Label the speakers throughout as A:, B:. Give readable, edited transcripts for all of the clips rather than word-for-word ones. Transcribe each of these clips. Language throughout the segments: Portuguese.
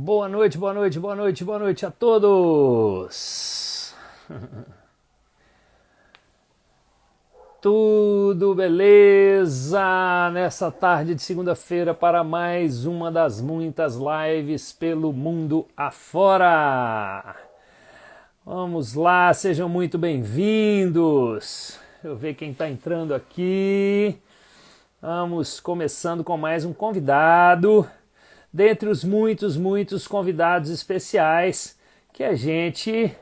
A: Boa noite, boa noite, boa noite, boa noite a todos. Tudo beleza? Nessa tarde de segunda-feira para mais uma das muitas lives pelo mundo afora. Vamos lá, sejam muito bem-vindos. Deixa eu ver quem está entrando aqui. Vamos começando com mais um convidado, dentre os muitos convidados especiais que a gente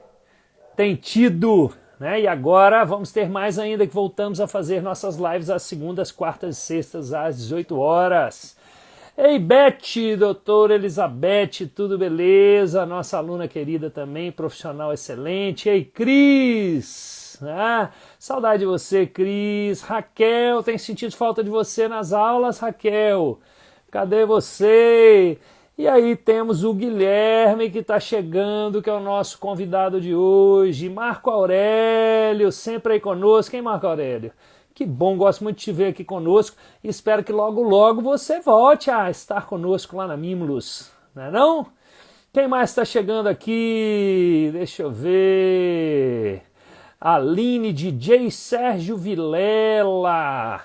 A: tem tido, né? E agora vamos ter mais ainda, que voltamos a fazer nossas lives às segundas, quartas e sextas às 18 horas. Ei, Beth, doutora Elizabeth, tudo beleza? Nossa aluna querida também, profissional excelente. Ei, Cris, saudade de você, Cris. Raquel, tem sentido falta de você nas aulas, Raquel? Cadê você? E aí temos o Guilherme que está chegando, que é o nosso convidado de hoje. Marco Aurélio, sempre aí conosco. Hein, Marco Aurélio? Que bom, gosto muito de te ver aqui conosco. Espero que logo você volte a estar conosco lá na Mimulus. Não é não? Quem mais está chegando aqui? Deixa eu ver. Aline, DJ Sérgio Vilela.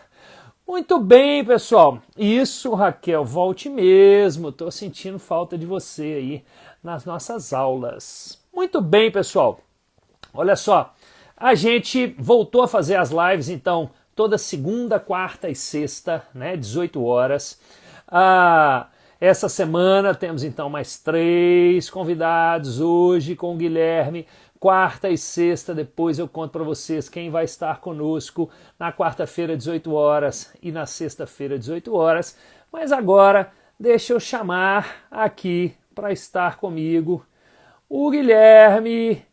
A: Muito bem, pessoal. Isso, Raquel, volte mesmo. Estou sentindo falta de você aí nas nossas aulas. Muito bem, pessoal. Olha só, a gente voltou a fazer as lives, então, toda segunda, quarta e sexta, né, 18 horas. Essa semana temos, então, mais 3 convidados. Hoje com o Guilherme. Quarta e sexta, depois eu conto para vocês quem vai estar conosco na quarta-feira, 18 horas, e na sexta-feira, 18 horas. Mas agora, deixa eu chamar aqui para estar comigo o Guilherme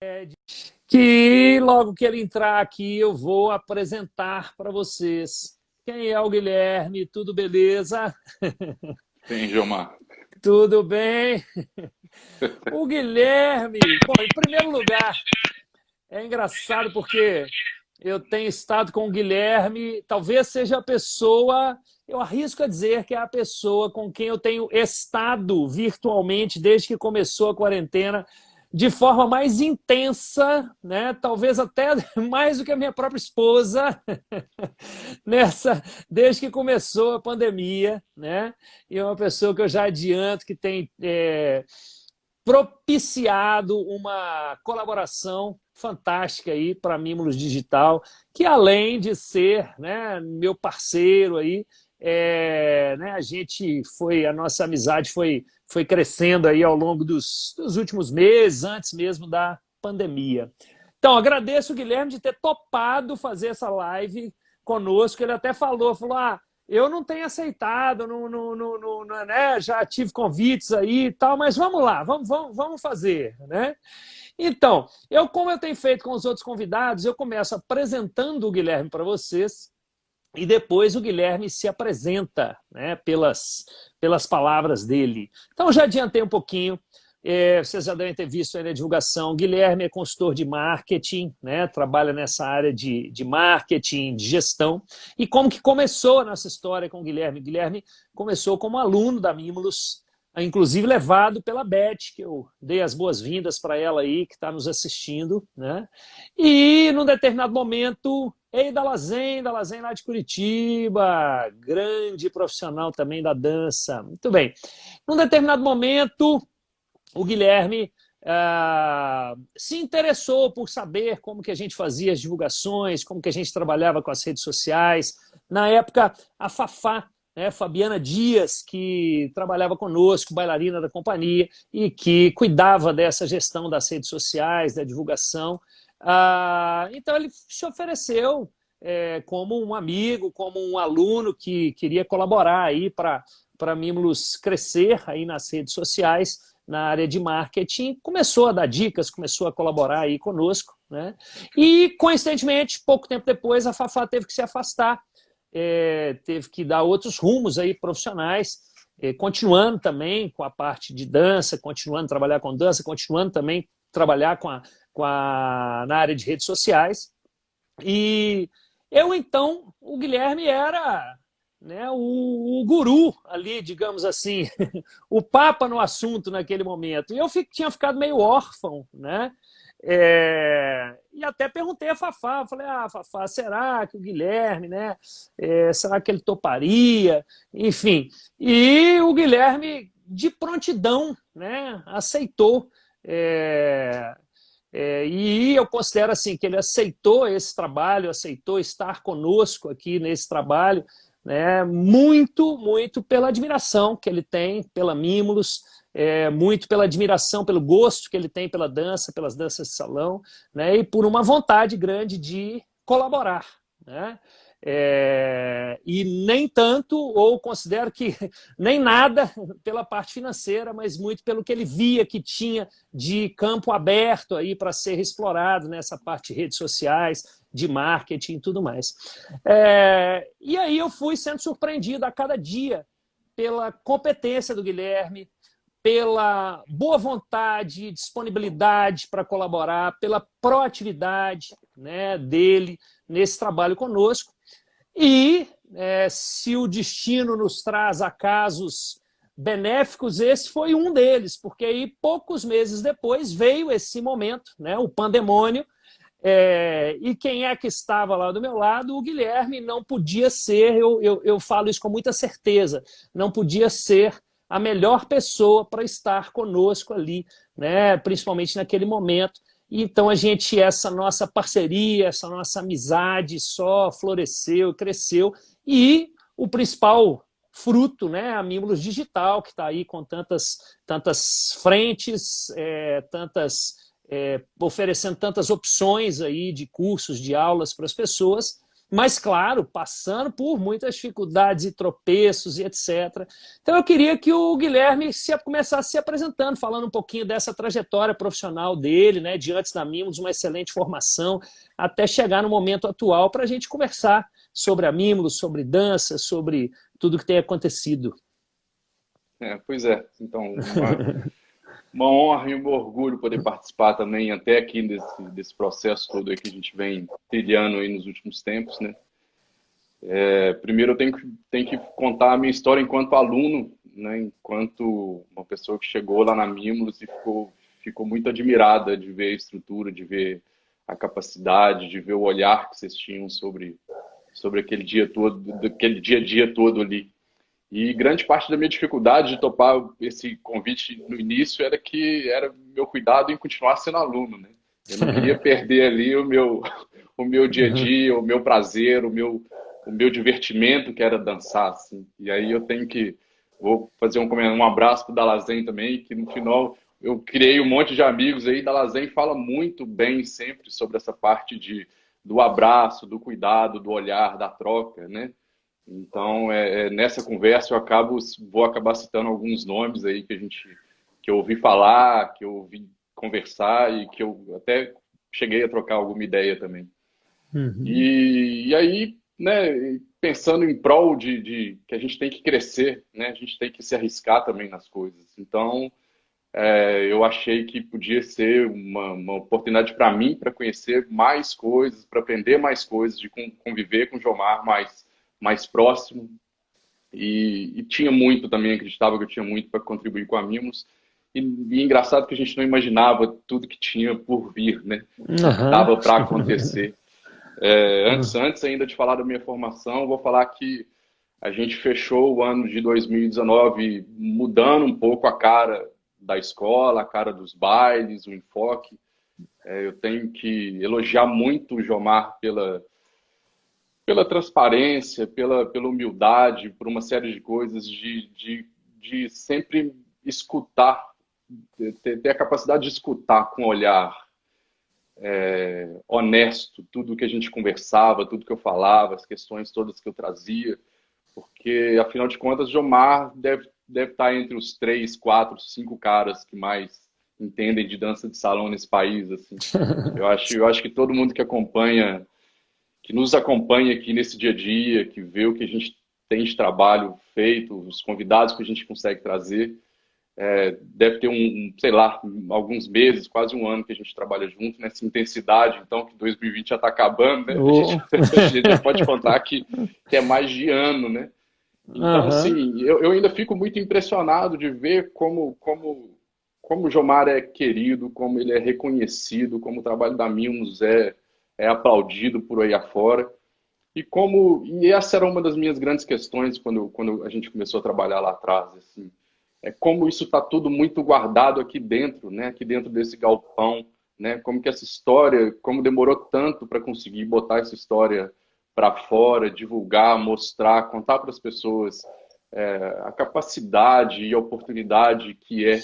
A: Guedes, que logo que ele entrar aqui eu vou apresentar para vocês. Quem é o Guilherme? Tudo beleza?
B: Sim, Gilmar.
A: Tudo bem? O Guilherme, bom, em primeiro lugar, é engraçado porque eu tenho estado com o Guilherme, talvez seja a pessoa, eu arrisco a dizer que é a pessoa com quem eu tenho estado virtualmente desde que começou a quarentena, de forma mais intensa, né? Talvez até mais do que a minha própria esposa, desde que começou a pandemia, né? E é uma pessoa que eu já adianto que tem propiciado uma colaboração fantástica aí para Mimulus Digital, que além de ser, né, meu parceiro aí, né, a nossa amizade foi crescendo aí ao longo dos últimos meses, antes mesmo da pandemia. Então, agradeço o Guilherme de ter topado fazer essa live conosco. Ele até falou, eu não tenho aceitado, né? Já tive convites aí e tal, mas vamos lá, vamos fazer, né? Então, como eu tenho feito com os outros convidados, eu começo apresentando o Guilherme para vocês e depois o Guilherme se apresenta, né, pelas palavras dele. Então, já adiantei um pouquinho. Vocês já devem ter visto aí na divulgação. Guilherme é consultor de marketing, né? Trabalha nessa área de marketing, de gestão. E como que começou a nossa história com o Guilherme? Guilherme começou como aluno da Mimulus, inclusive levado pela Beth, que eu dei as boas-vindas para ela aí, que está nos assistindo, né? E num determinado momento, da Lazen lá de Curitiba, grande profissional também da dança. Muito bem. Num determinado momento, o Guilherme se interessou por saber como que a gente fazia as divulgações, como que a gente trabalhava com as redes sociais. Na época, a Fafá, né, Fabiana Dias, que trabalhava conosco, bailarina da companhia, e que cuidava dessa gestão das redes sociais, da divulgação. Então, ele se ofereceu como um amigo, como um aluno que queria colaborar aí para Mimulus crescer aí nas redes sociais, na área de marketing, começou a dar dicas, começou a colaborar aí conosco, né? E, coincidentemente, pouco tempo depois, a Fafá teve que se afastar, teve que dar outros rumos aí profissionais, continuando também com a parte de dança, continuando a trabalhar com dança, continuando também a trabalhar na área de redes sociais. E eu, então, o Guilherme era né, o guru ali, digamos assim, o papa no assunto naquele momento. E eu tinha ficado meio órfão, né? E até perguntei a Fafá, falei, Fafá, será que o Guilherme, né? Será que ele toparia? Enfim, e o Guilherme, de prontidão, né, aceitou. É, e eu considero assim que ele aceitou esse trabalho, aceitou estar conosco aqui nesse trabalho, né, muito pela admiração que ele tem pela Mimulus, muito pela admiração, pelo gosto que ele tem pela dança, pelas danças de salão, né, e por uma vontade grande de colaborar, né? E nem tanto, ou considero que nem nada pela parte financeira, mas muito pelo que ele via que tinha de campo aberto aí para ser explorado nessa parte de redes sociais, de marketing e tudo mais. E aí eu fui sendo surpreendido a cada dia pela competência do Guilherme, pela boa vontade, disponibilidade para colaborar, pela proatividade, né, dele nesse trabalho conosco. E se o destino nos traz acasos benéficos, esse foi um deles, porque aí poucos meses depois veio esse momento, né, o pandemônio, e quem é que estava lá do meu lado? O Guilherme não podia ser, eu falo isso com muita certeza, não podia ser a melhor pessoa para estar conosco ali, né, principalmente naquele momento. Então essa nossa parceria, essa nossa amizade só floresceu, cresceu, e o principal fruto, né, a Mimulus Digital, que está aí com tantas frentes, oferecendo tantas opções aí de cursos, de aulas para as pessoas, mas, claro, passando por muitas dificuldades e tropeços e etc. Então, eu queria que o Guilherme começasse se apresentando, falando um pouquinho dessa trajetória profissional dele, né, de antes da Mimulus, uma excelente formação, até chegar no momento atual para a gente conversar sobre a Mimulus, sobre dança, sobre tudo que tem acontecido.
B: Pois é, então, uma honra e um orgulho poder participar também até aqui desse processo todo aí que a gente vem trilhando aí nos últimos tempos, né? Primeiro eu tenho que contar a minha história enquanto aluno, né? Enquanto uma pessoa que chegou lá na Mimulus e ficou muito admirada de ver a estrutura, de ver a capacidade, de ver o olhar que vocês tinham sobre aquele dia todo, daquele dia a dia todo ali. E grande parte da minha dificuldade de topar esse convite no início era meu cuidado em continuar sendo aluno, né? Eu não queria perder ali o meu dia a dia, o meu prazer, o meu divertimento, que era dançar, assim. E aí vou fazer um abraço para o Dalazen também, que no final eu criei um monte de amigos aí. Dalazen fala muito bem sempre sobre essa parte do abraço, do cuidado, do olhar, da troca, né? Então, nessa conversa vou acabar citando alguns nomes aí que eu ouvi falar, que eu ouvi conversar e que eu até cheguei a trocar alguma ideia também.
A: Uhum.
B: E aí, né, pensando em prol de que a gente tem que crescer, né, a gente tem que se arriscar também nas coisas. Então, eu achei que podia ser uma oportunidade para mim, para conhecer mais coisas, para aprender mais coisas, de conviver com o Jomar mais próximo. E tinha muito também, acreditava que eu tinha muito para contribuir com a Mimos. E engraçado que a gente não imaginava tudo que tinha por vir, né? O que
A: Uhum.
B: estava para acontecer. Antes ainda de falar da minha formação, vou falar que a gente fechou o ano de 2019 mudando um pouco a cara da escola, a cara dos bailes, o enfoque. Eu tenho que elogiar muito o Jomar pela transparência, pela humildade, por uma série de coisas, de sempre escutar, ter a capacidade de escutar com olhar honesto tudo que a gente conversava, tudo que eu falava, as questões todas que eu trazia, porque, afinal de contas, Jomar deve estar entre os 3, 4, 5 caras que mais entendem de dança de salão nesse país, assim. Eu acho que todo mundo que nos acompanha aqui nesse dia a dia, que vê o que a gente tem de trabalho feito, os convidados que a gente consegue trazer, deve ter sei lá, alguns meses, quase um ano que a gente trabalha junto nessa intensidade, então que 2020 já está acabando, né?
A: Oh.
B: A gente já pode contar que é mais de ano, né? Então,
A: Aham.
B: assim, eu ainda fico muito impressionado de ver como o Jomar é querido, como ele é reconhecido, como o trabalho da Mimos é aplaudido por aí afora. E essa era uma das minhas grandes questões quando a gente começou a trabalhar lá atrás, assim, é como isso está tudo muito guardado aqui dentro, né? Aqui dentro desse galpão, né? Como que essa história, como demorou tanto para conseguir botar essa história para fora, divulgar, mostrar, contar para as pessoas a capacidade e a oportunidade que é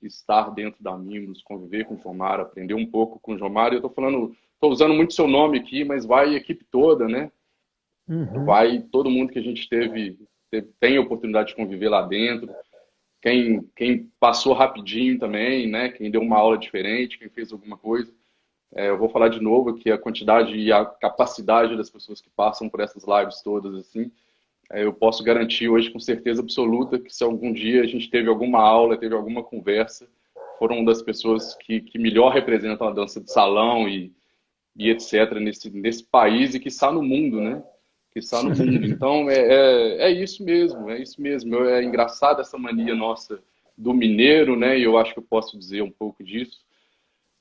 B: estar dentro da Mimos, conviver com o Jomar, aprender um pouco com o Jomar. E eu estou falando, estou usando muito seu nome aqui, mas vai a equipe toda, né?
A: Uhum.
B: Vai todo mundo que a gente tem a oportunidade de conviver lá dentro. Quem passou rapidinho também, né? Quem deu uma aula diferente, quem fez alguma coisa. Eu vou falar de novo que a quantidade e a capacidade das pessoas que passam por essas lives todas, assim, eu posso garantir hoje com certeza absoluta que se algum dia a gente teve alguma aula, teve alguma conversa, foram das pessoas que melhor representam a dança de salão e etc. nesse país e que está no mundo, né? Que está no mundo. Então é isso mesmo, é isso mesmo. É engraçado essa mania nossa do mineiro, né? E eu acho que eu posso dizer um pouco disso,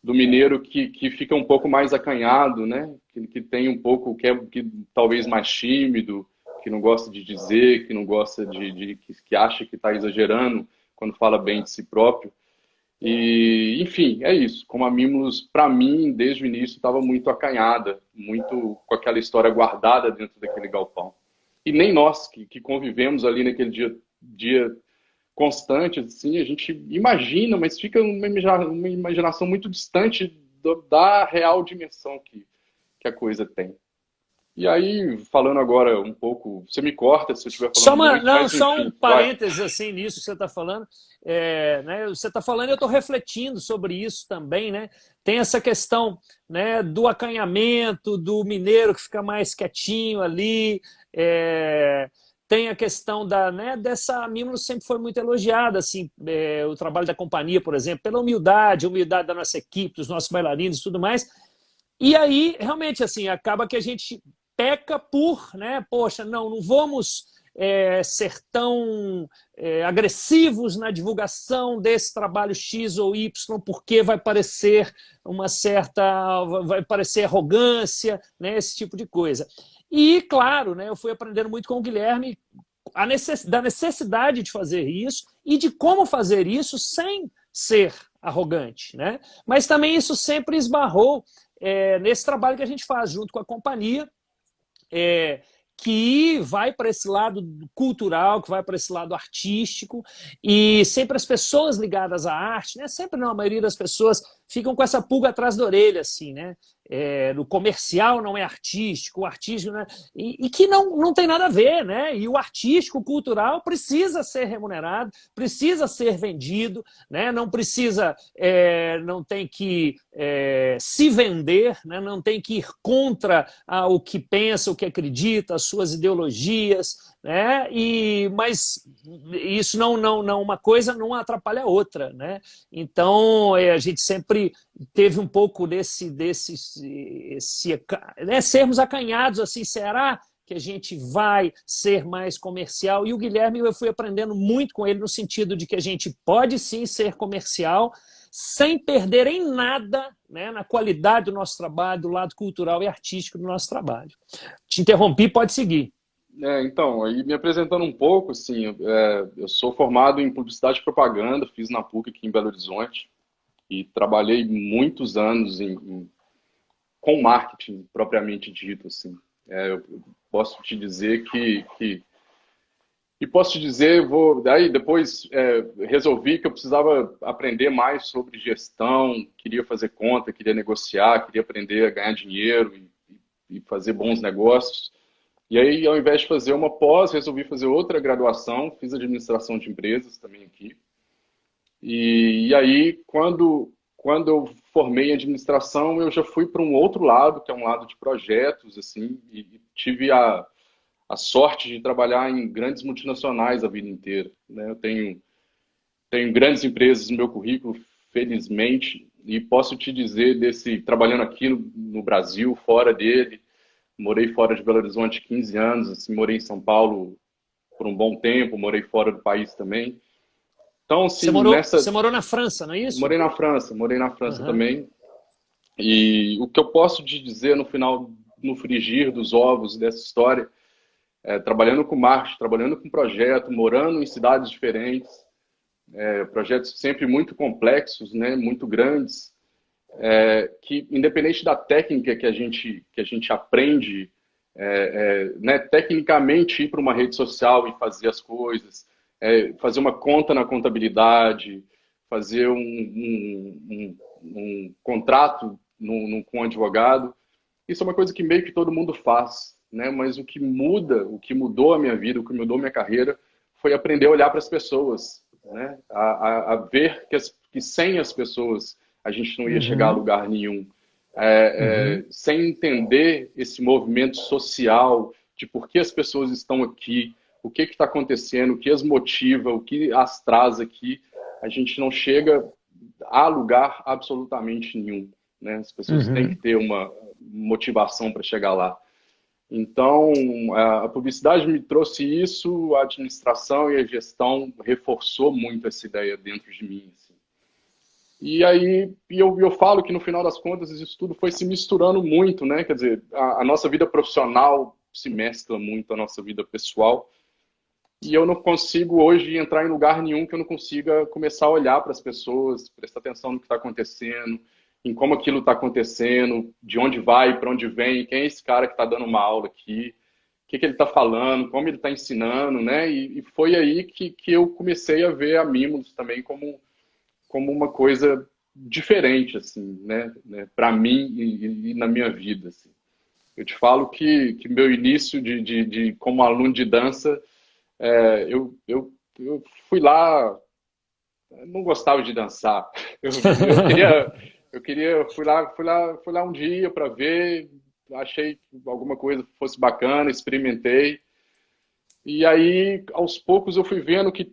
B: do mineiro que fica um pouco mais acanhado, né? Que tem um pouco, que talvez mais tímido, que não gosta de dizer, que não gosta que acha que está exagerando quando fala bem de si próprio. E, enfim, é isso. Como a Mimos, para mim, desde o início, estava muito acanhada, muito com aquela história guardada dentro daquele galpão. E nem nós que convivemos ali naquele dia constante, assim, a gente imagina, mas fica uma imaginação muito distante da real dimensão que a coisa tem. E aí, falando agora um pouco, você me corta se eu estiver falando muito,
A: Não,
B: mas
A: só um
B: enfim, vai.
A: parênteses assim nisso que você está falando. Né, você está falando e eu estou refletindo sobre isso também, né? Tem essa questão, né, do acanhamento, do mineiro que fica mais quietinho ali. é, Tem a questão né, dessa. A Mimos sempre foi muito elogiada, assim, o trabalho da companhia, por exemplo, pela humildade da nossa equipe, dos nossos bailarinos e tudo mais. E aí, realmente, assim, acaba que a gente peca por, né? Poxa, não vamos ser tão agressivos na divulgação desse trabalho X ou Y, porque vai parecer vai parecer arrogância, né? Esse tipo de coisa. E, claro, né, eu fui aprendendo muito com o Guilherme da necessidade de fazer isso e de como fazer isso sem ser arrogante, né? Mas também isso sempre esbarrou nesse trabalho que a gente faz junto com a companhia, é, que vai para esse lado cultural, que vai para esse lado artístico, e sempre as pessoas ligadas à arte, né? Sempre não, a maioria das pessoas ficam com essa pulga atrás da orelha, assim, né? O comercial não é artístico, o artístico não é... e que não tem nada a ver, né? E o artístico, o cultural precisa ser remunerado, precisa ser vendido, né? Não precisa, não tem que se vender, né? Não tem que ir contra o que pensa, o que acredita, as suas ideologias, né? Mas isso uma coisa não atrapalha a outra, né? Então a gente sempre teve um pouco né, sermos acanhados assim, será que a gente vai ser mais comercial? E o Guilherme, eu fui aprendendo muito com ele no sentido de que a gente pode sim ser comercial sem perder em nada, né, na qualidade do nosso trabalho, do lado cultural e artístico do nosso trabalho. Te interrompi, pode seguir.
B: Então, aí me apresentando um pouco, assim, eu sou formado em publicidade e propaganda, fiz na PUC aqui em Belo Horizonte e trabalhei muitos anos com marketing propriamente dito, assim. Eu posso te dizer e posso te dizer, daí depois resolvi que eu precisava aprender mais sobre gestão, queria fazer conta, queria negociar, queria aprender a ganhar dinheiro e fazer bons negócios. E aí, ao invés de fazer uma pós, resolvi fazer outra graduação, fiz administração de empresas também aqui. E aí, quando eu formei em administração, eu já fui para um outro lado, que é um lado de projetos, assim, e tive a sorte de trabalhar em grandes multinacionais a vida inteira, né? Eu tenho grandes empresas no meu currículo, felizmente, e posso te dizer trabalhando aqui no Brasil, fora dele, morei fora de Belo Horizonte 15 anos, assim, morei em São Paulo por um bom tempo, morei fora do país também. Então, assim,
A: Você morou na França, não é isso?
B: Morei na França
A: Aham.
B: também. E o que eu posso te dizer no final, no frigir dos ovos dessa história, trabalhando com marketing, trabalhando com projeto, morando em cidades diferentes, projetos sempre muito complexos, né, muito grandes, que independente da técnica que a gente aprende, né, tecnicamente ir para uma rede social e fazer as coisas, fazer uma conta na contabilidade, fazer um contrato com um advogado, isso é uma coisa que meio que todo mundo faz, né? Mas o que muda, o que mudou a minha vida, o que mudou a minha carreira, foi aprender a olhar para as pessoas, né? A ver que sem as pessoas a gente não ia chegar a
A: Uhum.
B: lugar nenhum.
A: Uhum.
B: Sem entender esse movimento social de por que as pessoas estão aqui, o que está acontecendo, o que as motiva, o que as traz aqui, a gente não chega a lugar absolutamente nenhum, né? As pessoas têm que
A: Uhum.
B: ter uma motivação para chegar lá. Então, a publicidade me trouxe isso, a administração e a gestão reforçou muito essa ideia dentro de mim. Assim. E aí, eu falo que no final das contas isso tudo foi se misturando muito, né? Quer dizer, a nossa vida profissional se mescla muito à nossa vida pessoal. E eu não consigo hoje entrar em lugar nenhum que eu não consiga começar a olhar para as pessoas, prestar atenção no que está acontecendo, em como aquilo está acontecendo, de onde vai, para onde vem, quem é esse cara que está dando uma aula aqui, o que ele está falando, como ele está ensinando, né? E foi aí que eu comecei a ver a Mimos também como uma coisa diferente, assim, né? Para mim e na minha vida, assim. Eu te falo que meu início como aluno de dança eu fui lá, não gostava de dançar. Fui lá um dia para ver, achei que alguma coisa fosse bacana, experimentei. E aí, aos poucos, eu fui vendo que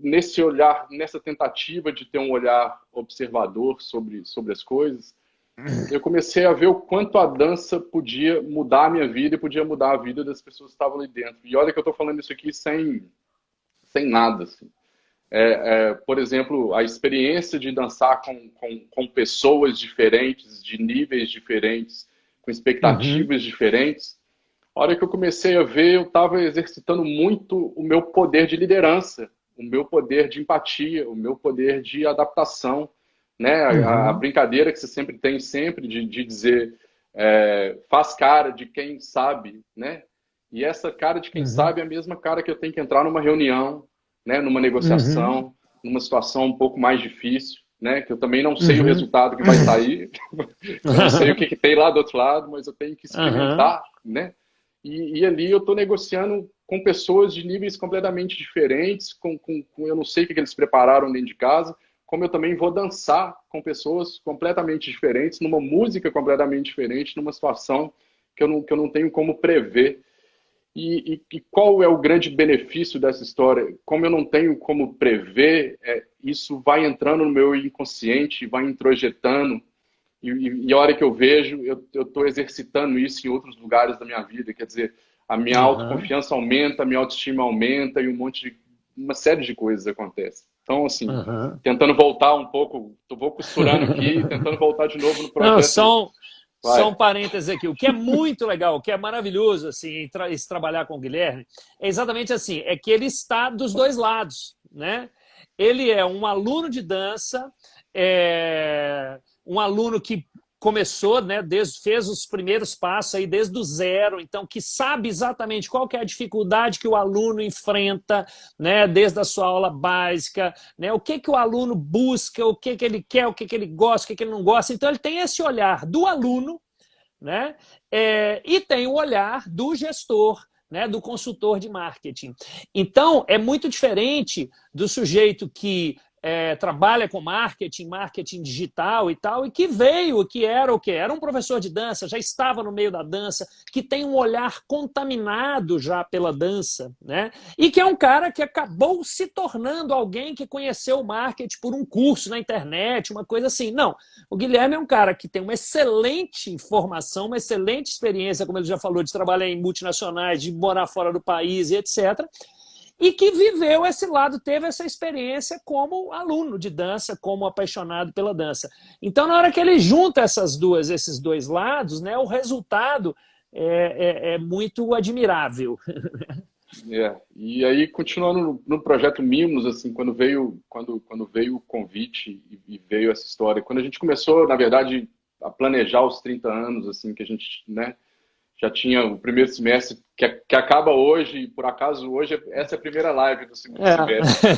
B: nesse olhar, nessa tentativa de ter um olhar observador sobre as coisas, eu comecei a ver o quanto a dança podia mudar a minha vida e podia mudar a vida das pessoas que estavam ali dentro. E olha que eu estou falando isso aqui sem nada. Assim. Por exemplo, a experiência de dançar com pessoas diferentes, de níveis diferentes, com
A: Uhum.
B: expectativas diferentes. A hora que eu comecei a ver, eu estava exercitando muito o meu poder de liderança, o meu poder de empatia, o meu poder de adaptação. Né? A
A: Uhum.
B: brincadeira que você sempre tem, sempre, de dizer faz cara de quem sabe, né? E essa cara de quem
A: Uhum.
B: sabe é a mesma cara que eu tenho que entrar numa reunião, né? Numa
A: Uhum.
B: negociação, numa situação um pouco mais difícil, né? Que eu também não sei o
A: Uhum.
B: resultado que vai sair, eu não sei o que tem lá do outro lado, mas eu tenho que
A: Uhum.
B: experimentar, né? E ali eu estou negociando com pessoas de níveis completamente diferentes, eu não sei o que eles prepararam dentro de casa, como eu também vou dançar com pessoas completamente diferentes, numa música completamente diferente, numa situação que eu não tenho como prever. E qual é o grande benefício dessa história? Como eu não tenho como prever, isso vai entrando no meu inconsciente, vai introjetando, e a hora que eu vejo, eu estou exercitando isso em outros lugares da minha vida. Quer dizer, a minha
A: Uhum.
B: autoconfiança aumenta, a minha autoestima aumenta e uma série de coisas acontece. Então, assim,
A: Uhum.
B: tentando voltar um pouco, vou costurando aqui, tentando voltar de novo no
A: Não,
B: projeto.
A: só
B: Vai.
A: um parêntese aqui. O que é muito legal, o que é maravilhoso assim, esse trabalhar com o Guilherme, é exatamente assim, é que ele está dos dois lados, né? Ele é um aluno de dança, um aluno que começou, né, fez os primeiros passos aí desde o zero, então que sabe exatamente qual que é a dificuldade que o aluno enfrenta, né, desde a sua aula básica, né, o que que o aluno busca, o que que ele quer, o que que ele gosta, o que que ele não gosta. Então ele tem esse olhar do aluno, né, e tem o olhar do gestor, né, do consultor de marketing. Então, é muito diferente do sujeito que trabalha com marketing, marketing digital e tal, e que veio, que era o que? Era um professor de dança, já estava no meio da dança, que tem um olhar contaminado já pela dança, né? E que é um cara que acabou se tornando alguém que conheceu o marketing por um curso na internet, uma coisa assim. Não, o Guilherme é um cara que tem uma excelente formação, uma excelente experiência, como ele já falou, de trabalhar em multinacionais, de morar fora do país e etc., e que viveu esse lado, teve essa experiência como aluno de dança, como apaixonado pela dança. Então, na hora que ele junta esses dois lados, né, o resultado é muito admirável.
B: E aí, continuando no projeto Mimos, assim, quando veio o convite e veio essa história, quando a gente começou, na verdade, a planejar os 30 anos, assim, que a gente, né, já tinha o primeiro semestre, que acaba hoje, e por acaso hoje essa é a primeira live do segundo
A: É.
B: semestre.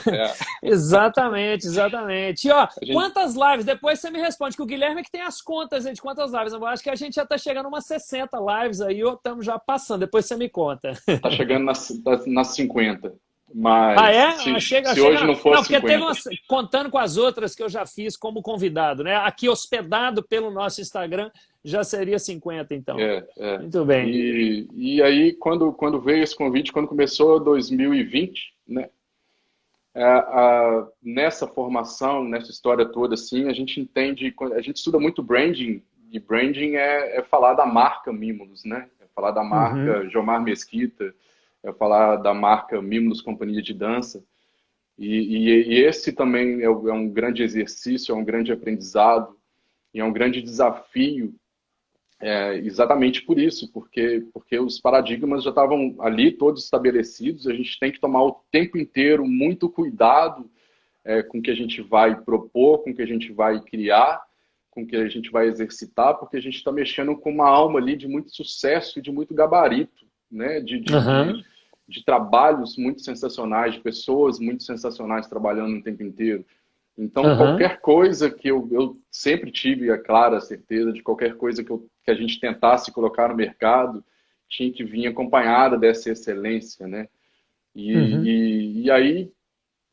A: Exatamente, exatamente. E ó,
B: A gente
A: quantas lives? Depois você me responde, que o Guilherme é que tem as contas aí de quantas lives. Eu acho que a gente já está chegando a umas 60 lives aí, ou estamos já passando. Depois você me conta.
B: tá chegando nas 50,
A: Ah,
B: mas
A: é? Ah, chega,
B: se
A: chega.
B: hoje não
A: Não,
B: fosse
A: porque teve
B: 50,
A: umas. Contando com as outras que eu já fiz como convidado, né? Aqui hospedado pelo nosso Instagram, já seria 50, então.
B: é, é.
A: Muito bem.
B: E aí, quando veio esse convite, quando começou 2020, né? Nessa formação, nessa história toda, assim, a gente entende, a gente estuda muito branding, e branding é falar da marca Mimos, né? É falar da
A: Uhum,
B: marca Jomar Mesquita, é falar da marca Mimos Companhia de Dança. E esse também é um grande exercício, é um grande aprendizado, e é um grande desafio, exatamente por isso, porque os paradigmas já estavam ali todos estabelecidos, a gente tem que tomar o tempo inteiro muito cuidado com o que a gente vai propor, com o que a gente vai criar, com o que a gente vai exercitar, porque a gente está mexendo com uma alma ali de muito sucesso e de muito gabarito, né?
A: uhum,
B: De trabalhos muito sensacionais, de pessoas muito sensacionais trabalhando o tempo inteiro. Então,
A: uhum,
B: qualquer coisa que eu sempre tive a clara certeza de qualquer coisa que a gente tentasse colocar no mercado, tinha que vir acompanhada dessa excelência, né?
A: uhum.
B: E aí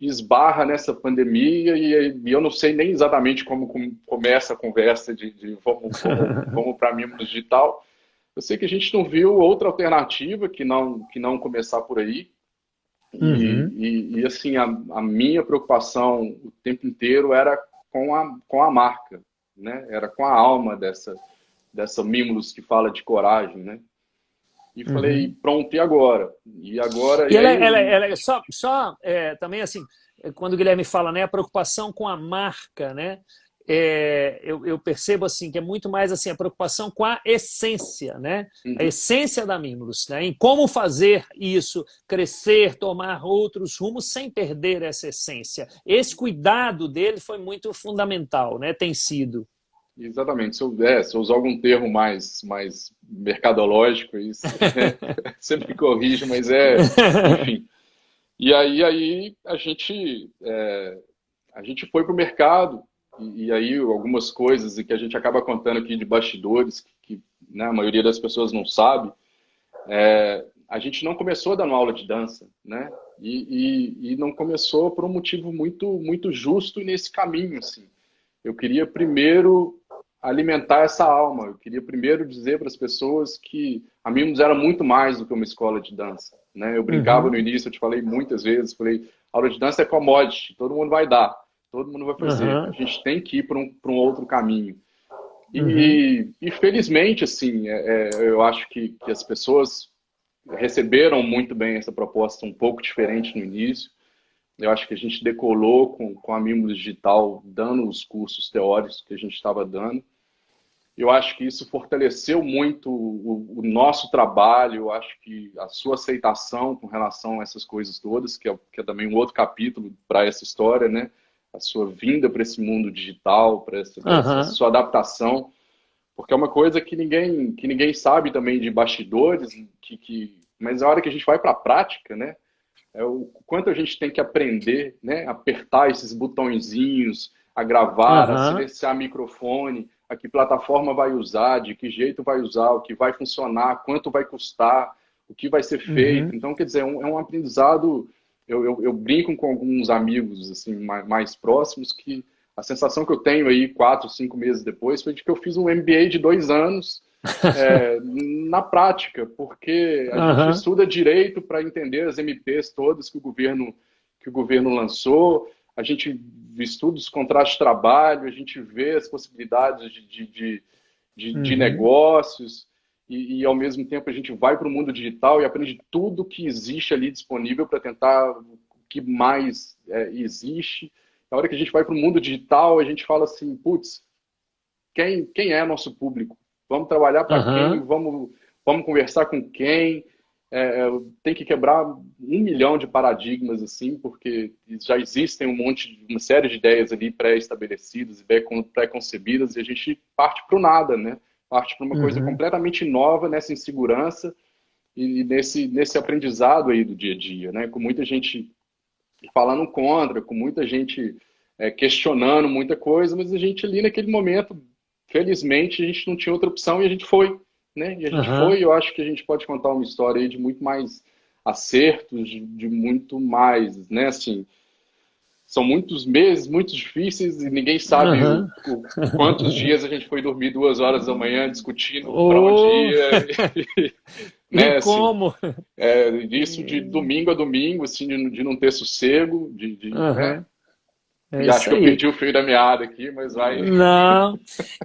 B: esbarra nessa pandemia e eu não sei nem exatamente como começa a conversa de vamos para Mimos Digital. Eu sei que a gente não viu outra alternativa que não começar por aí.
A: Uhum.
B: Assim, a minha preocupação o tempo inteiro era com a marca, né? Era com a alma dessa Mimos que fala de coragem, né? E falei,
A: Uhum.
B: pronto, e agora? E agora,
A: E
B: e
A: ela,
B: aí
A: ela, ela também assim, quando o Guilherme fala, né, a preocupação com a marca, né, eu percebo assim que é muito mais assim a preocupação com a essência, né, a
B: Uhum.
A: essência da Mimulus, né, em como fazer isso crescer, tomar outros rumos sem perder essa essência. Esse cuidado dele foi muito fundamental, né, tem sido.
B: Exatamente. Se eu usar algum termo mais mercadológico, isso, sempre me corrige, mas enfim. E aí a gente foi para o mercado, e aí algumas coisas que a gente acaba contando aqui de bastidores, que né, a maioria das pessoas não sabe, a gente não começou dando aula de dança, né? E não começou por um motivo muito, muito justo nesse caminho, assim. Eu queria primeiro alimentar essa alma. Eu queria primeiro dizer para as pessoas que a Mimos era muito mais do que uma escola de dança, né? Eu brincava
A: Uhum,
B: no início, eu te falei muitas vezes, falei, aula de dança é commodity, todo mundo vai dar, todo mundo vai fazer. A
A: uhum,
B: gente tem que ir para um outro caminho.
A: uhum,
B: E felizmente, assim, eu acho que as pessoas receberam muito bem essa proposta um pouco diferente no início. Eu acho que a gente decolou com a Mimos Digital, dando os cursos teóricos que a gente estava dando. Eu acho que isso fortaleceu muito o nosso trabalho, eu acho que a sua aceitação com relação a essas coisas todas, que é também um outro capítulo para essa história, né? A sua vinda para esse mundo digital, para essa
A: uhum,
B: sua adaptação, porque é uma coisa que ninguém sabe também de bastidores, mas a hora que a gente vai para a prática, né? O quanto a gente tem que aprender, né? Apertar esses botõezinhos, a gravar, a
A: uhum,
B: silenciar microfone, a que plataforma vai usar, de que jeito vai usar, o que vai funcionar, quanto vai custar, o que vai ser feito.
A: uhum.
B: Então, quer dizer, é um aprendizado. Eu brinco com alguns amigos assim mais próximos que a sensação que eu tenho aí 4, 5 meses depois foi de que eu fiz um MBA de 2 anos na prática, porque a gente
A: Uhum.
B: estuda direito para entender as MPs todas que o governo lançou, a gente estuda os contratos de trabalho, a gente vê as possibilidades de
A: Uhum.
B: negócios, e ao mesmo tempo a gente vai para o mundo digital e aprende tudo que existe ali disponível para tentar o que mais existe. Na hora que a gente vai para o mundo digital, a gente fala assim, putz, quem é nosso público? Vamos trabalhar para quem?
A: Aham,
B: Vamos conversar com quem? Tem que quebrar 1 milhão de paradigmas, assim, porque já existem uma série de ideias ali pré-estabelecidas e pré-concebidas, e a gente parte para o nada, né? Parte para uma coisa
A: uhum,
B: completamente nova nessa insegurança e nesse aprendizado aí do dia a dia, né? Com muita gente falando contra, com muita gente questionando muita coisa, mas a gente ali naquele momento, felizmente, a gente não tinha outra opção e a gente foi, né? E a gente foi,
A: aham,
B: e eu acho que a gente pode contar uma história aí de muito mais acertos, de muito mais, né? Assim, são muitos meses, muito difíceis e ninguém sabe
A: aham.
B: quantos dias a gente foi dormir 2 horas da manhã discutindo para onde
A: Oh,
B: ia,
A: e
B: né? Assim,
A: como?
B: isso de domingo a domingo, assim, de não ter sossego, né?
A: Aham, é
B: E acho
A: isso
B: que eu
A: aí.
B: perdi o fio da meada aqui, mas vai.
A: Não.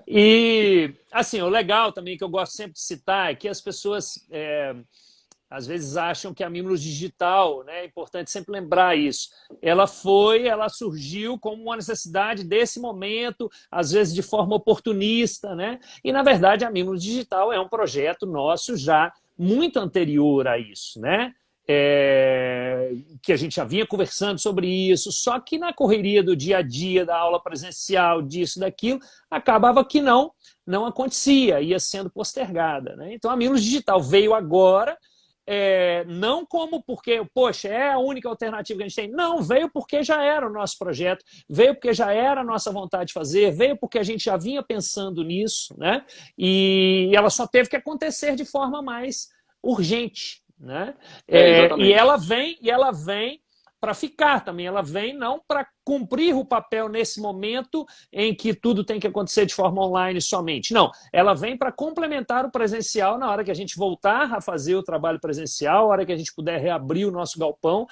A: E, assim, o legal também que eu gosto sempre de citar é que as pessoas às vezes acham que a Mimos Digital, né, é importante sempre lembrar isso, ela surgiu como uma necessidade desse momento, às vezes de forma oportunista, né? E, na verdade, a Mimos Digital é um projeto nosso já muito anterior a isso, né? Que a gente já vinha conversando sobre isso, só que na correria do dia a dia, da aula presencial, disso, daquilo, acabava que não acontecia, ia sendo postergada, né? Então a Milos Digital veio agora, não como porque, poxa, é a única alternativa que a gente tem. Não, veio porque já era o nosso projeto, veio porque já era a nossa vontade de fazer, veio porque a gente já vinha pensando nisso, né? E ela só teve que acontecer de forma mais urgente, né? E
B: Exatamente.
A: ela vem para ficar também, ela vem não para cumprir o papel nesse momento em que tudo tem que acontecer de forma online somente. Não, ela vem para complementar o presencial na hora que a gente voltar a fazer o trabalho presencial, na hora que a gente puder reabrir o nosso galpão,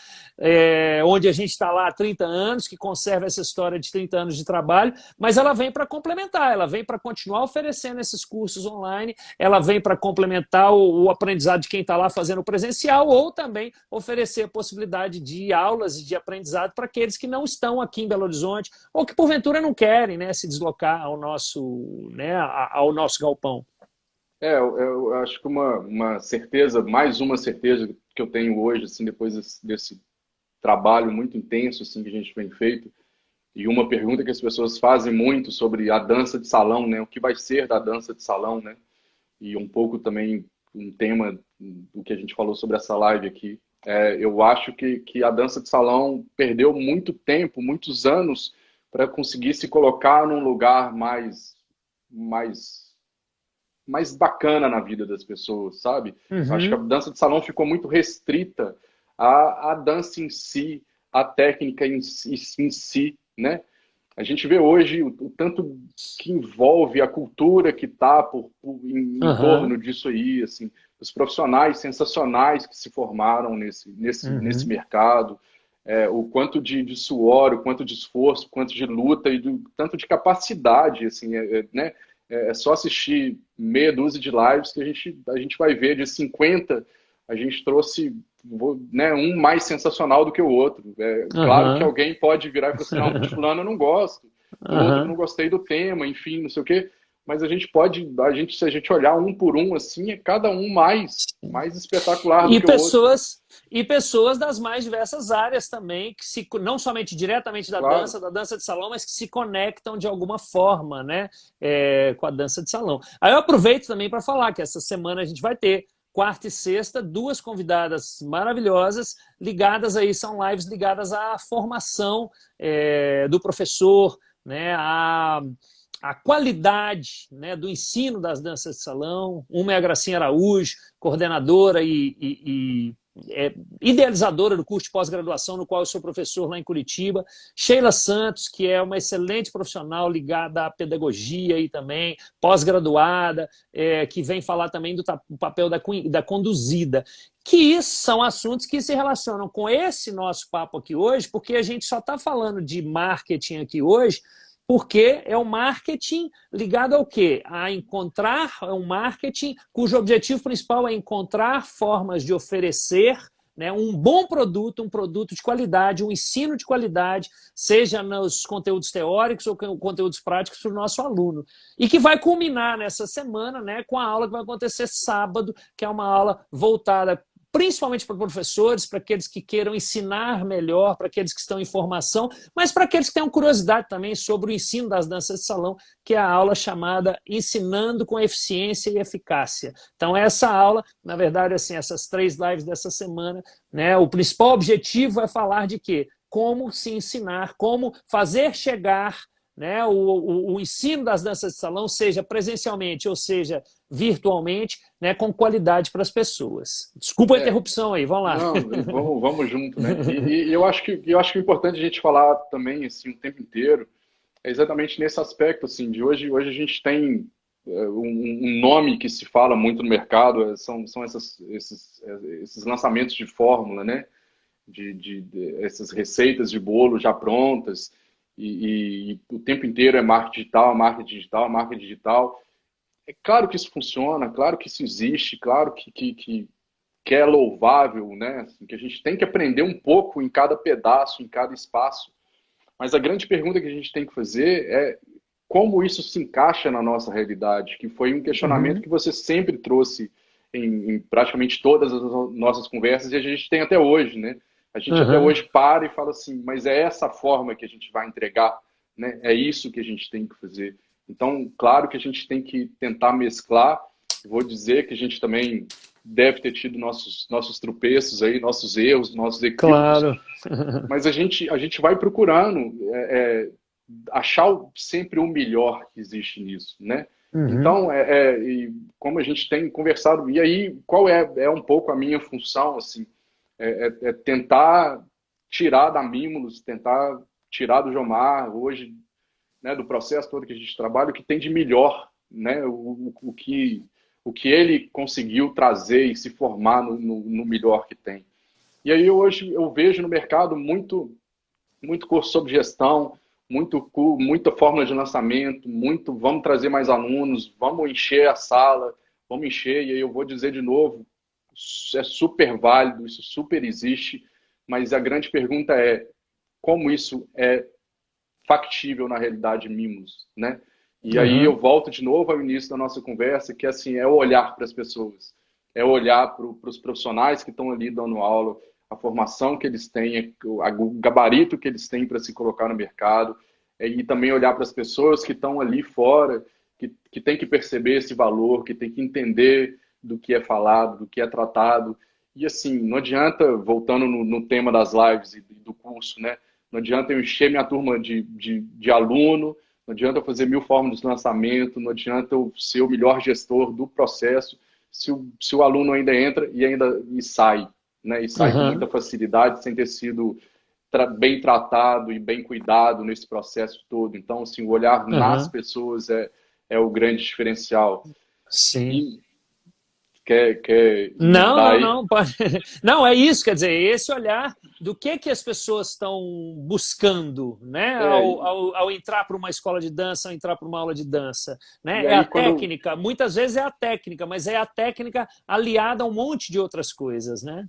A: onde a gente está lá há 30 anos, que conserva essa história de 30 anos de trabalho, mas ela vem para complementar, ela vem para continuar oferecendo esses cursos online, ela vem para complementar o aprendizado de quem está lá fazendo presencial, ou também oferecer a possibilidade de aulas e de aprendizado para aqueles que não estão aqui em Belo Horizonte, ou que porventura não querem, né, se deslocar ao nosso galpão.
B: Eu acho que uma certeza, mais uma certeza que eu tenho hoje, assim, depois desse trabalho muito intenso assim, que a gente vem feito, e uma pergunta que as pessoas fazem muito sobre a dança de salão, né? O que vai ser da dança de salão, né? E um pouco também um tema do que a gente falou sobre essa live aqui. Eu acho que a dança de salão perdeu muito tempo, muitos anos, para conseguir se colocar num lugar mais, mais bacana na vida das pessoas, sabe? Eu acho que a
A: Uhum,
B: dança de salão ficou muito restrita à dança em si, à técnica em si, né? A gente vê hoje o tanto que envolve a cultura que está em
A: uhum,
B: torno disso aí, assim, os profissionais sensacionais que se formaram nesse
A: uhum,
B: mercado, o quanto de suor, o quanto de esforço, o quanto de luta e tanto de capacidade, assim, né? É só assistir meia dúzia de lives que a gente vai ver de 50 a gente trouxe, né, um mais sensacional do que o outro. Claro que
A: uhum,
B: alguém pode virar e falar assim, não, de fulano eu não gosto, do outro eu não
A: uhum.
B: gostei do tema, enfim, não sei o quê. Mas se a gente olhar um por um assim, é cada um mais espetacular do
A: E
B: que o outro.
A: pessoas das mais diversas áreas também, que não somente diretamente
B: Claro.
A: da dança de salão, mas que se conectam de alguma forma, né, com a dança de salão. Aí eu aproveito também para falar que essa semana a gente vai ter quarta e sexta, duas convidadas maravilhosas ligadas aí, são lives ligadas à formação do professor, né, a qualidade, né, do ensino das danças de salão. Uma é a Gracinha Araújo, coordenadora e idealizadora do curso de pós-graduação, no qual eu sou professor lá em Curitiba. Sheila Santos, que é uma excelente profissional ligada à pedagogia e também, pós-graduada, que vem falar também do papel da conduzida. Que são assuntos que se relacionam com esse nosso papo aqui hoje, porque a gente só está falando de marketing aqui hoje, porque é o marketing ligado ao quê? A encontrar, é um marketing cujo objetivo principal é encontrar formas de oferecer, né, um bom produto, um produto de qualidade, um ensino de qualidade, seja nos conteúdos teóricos ou conteúdos práticos para o nosso aluno. E que vai culminar nessa semana, né, com a aula que vai acontecer sábado, que é uma aula voltada principalmente para professores, para aqueles que queiram ensinar melhor, para aqueles que estão em formação, mas para aqueles que tenham curiosidade também sobre o ensino das danças de salão, que é a aula chamada Ensinando com Eficiência e Eficácia. Então, essa aula, na verdade, assim, essas 3 lives dessa semana, né, o principal objetivo é falar de quê? Como se ensinar, como fazer chegar, né, o ensino das danças de salão, seja presencialmente ou seja virtualmente, né, com qualidade para as pessoas. Desculpa a interrupção aí, vamos lá.
B: Não, vamos junto, né? E eu acho que é importante a gente falar também assim o tempo inteiro é exatamente nesse aspecto assim de hoje a gente tem um nome que se fala muito no mercado são esses lançamentos de fórmula, né? Essas receitas de bolo já prontas e o tempo inteiro é marketing digital, marketing digital, marketing digital. É claro que isso funciona, claro que isso existe, claro que é louvável, né? Assim, que a gente tem que aprender um pouco em cada pedaço, em cada espaço. Mas a grande pergunta que a gente tem que fazer é como isso se encaixa na nossa realidade, que foi um questionamento que você sempre trouxe em praticamente todas as nossas conversas e a gente tem até hoje, né? A gente até hoje para e fala assim, mas é essa forma que a gente vai entregar, né? É isso que a gente tem que fazer. Então, claro que a gente tem que tentar mesclar. Vou dizer que a gente também deve ter tido nossos tropeços aí, nossos erros, nossos equívocos.
A: Claro.
B: Mas a gente vai procurando achar sempre o melhor que existe nisso, né? Então, e como a gente tem conversado, e aí qual é um pouco a minha função, assim, tentar tirar da Mimulus, tentar tirar do Jomar, hoje, né, do processo todo que a gente trabalha, o que tem de melhor, né? O que ele conseguiu trazer e se formar no melhor que tem. E aí hoje eu vejo no mercado muito curso sobre gestão, muita fórmula de lançamento, muito vamos trazer mais alunos, vamos encher a sala, vamos encher, e aí eu vou dizer de novo, isso é super válido, isso super existe, mas a grande pergunta é como isso é factível na realidade Mimos, né? E aí eu volto de novo ao início da nossa conversa, que assim, é olhar para as pessoas, é olhar para os profissionais que estão ali dando aula, a formação que eles têm, o gabarito que eles têm para se colocar no mercado, e também olhar para as pessoas que estão ali fora, que têm que perceber esse valor, que têm que entender do que é falado, do que é tratado. E assim, não adianta, voltando no tema das lives e do curso, né? Não adianta eu encher minha turma de aluno, não adianta eu fazer 1000 formas de lançamento, não adianta eu ser o melhor gestor do processo se o aluno ainda entra e sai, né? E sai com muita facilidade, sem ter sido bem tratado e bem cuidado nesse processo todo. Então, assim, o olhar nas pessoas é o grande diferencial.
A: Sim.
B: E quer
A: Não, pode. Não, é isso, quer dizer, esse olhar do que as pessoas estão buscando, né, ao entrar para uma escola de dança, ao entrar para uma aula de dança, né? É a técnica, muitas vezes é a técnica, mas é a técnica aliada a um monte de outras coisas, né?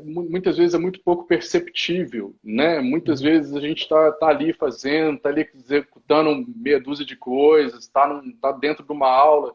B: Muitas vezes é muito pouco perceptível, né? Muitas vezes a gente está ali fazendo, está ali executando meia dúzia de coisas, está dentro de uma aula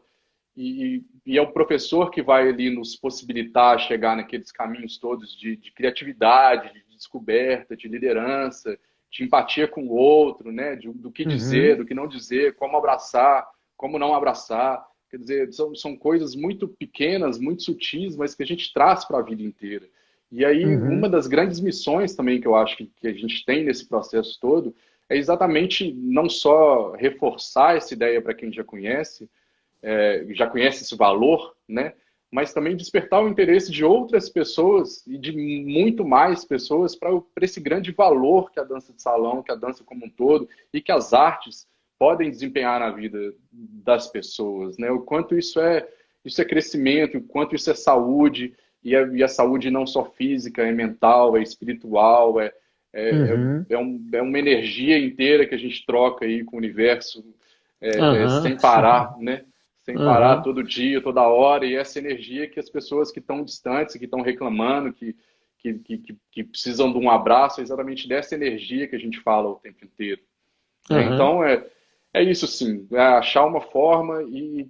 B: e é o professor que vai ali nos possibilitar chegar naqueles caminhos todos de criatividade, de descoberta, de liderança, de empatia com o outro, né? Do que dizer, do que não dizer, como abraçar, como não abraçar. Quer dizer, são coisas muito pequenas, muito sutis, mas que a gente traz para a vida inteira. E aí, uma das grandes missões também que eu acho que a gente tem nesse processo todo é exatamente não só reforçar essa ideia para quem já conhece esse valor, né? Mas também despertar o interesse de outras pessoas e de muito mais pessoas para esse grande valor que a dança de salão, que a dança como um todo e que as artes podem desempenhar na vida das pessoas, né? O quanto isso é crescimento, o quanto isso é saúde, e a saúde não só física, é mental, é espiritual,
A: Uhum.
B: É uma energia inteira que a gente troca aí com o universo,
A: Aham.
B: sem parar, né? Sem parar
A: Aham.
B: todo dia, toda hora, e essa energia que as pessoas que estão distantes, que estão reclamando, que precisam de um abraço, é exatamente dessa energia que a gente fala o tempo inteiro, né?
A: Aham.
B: Então, é isso sim, é achar uma forma e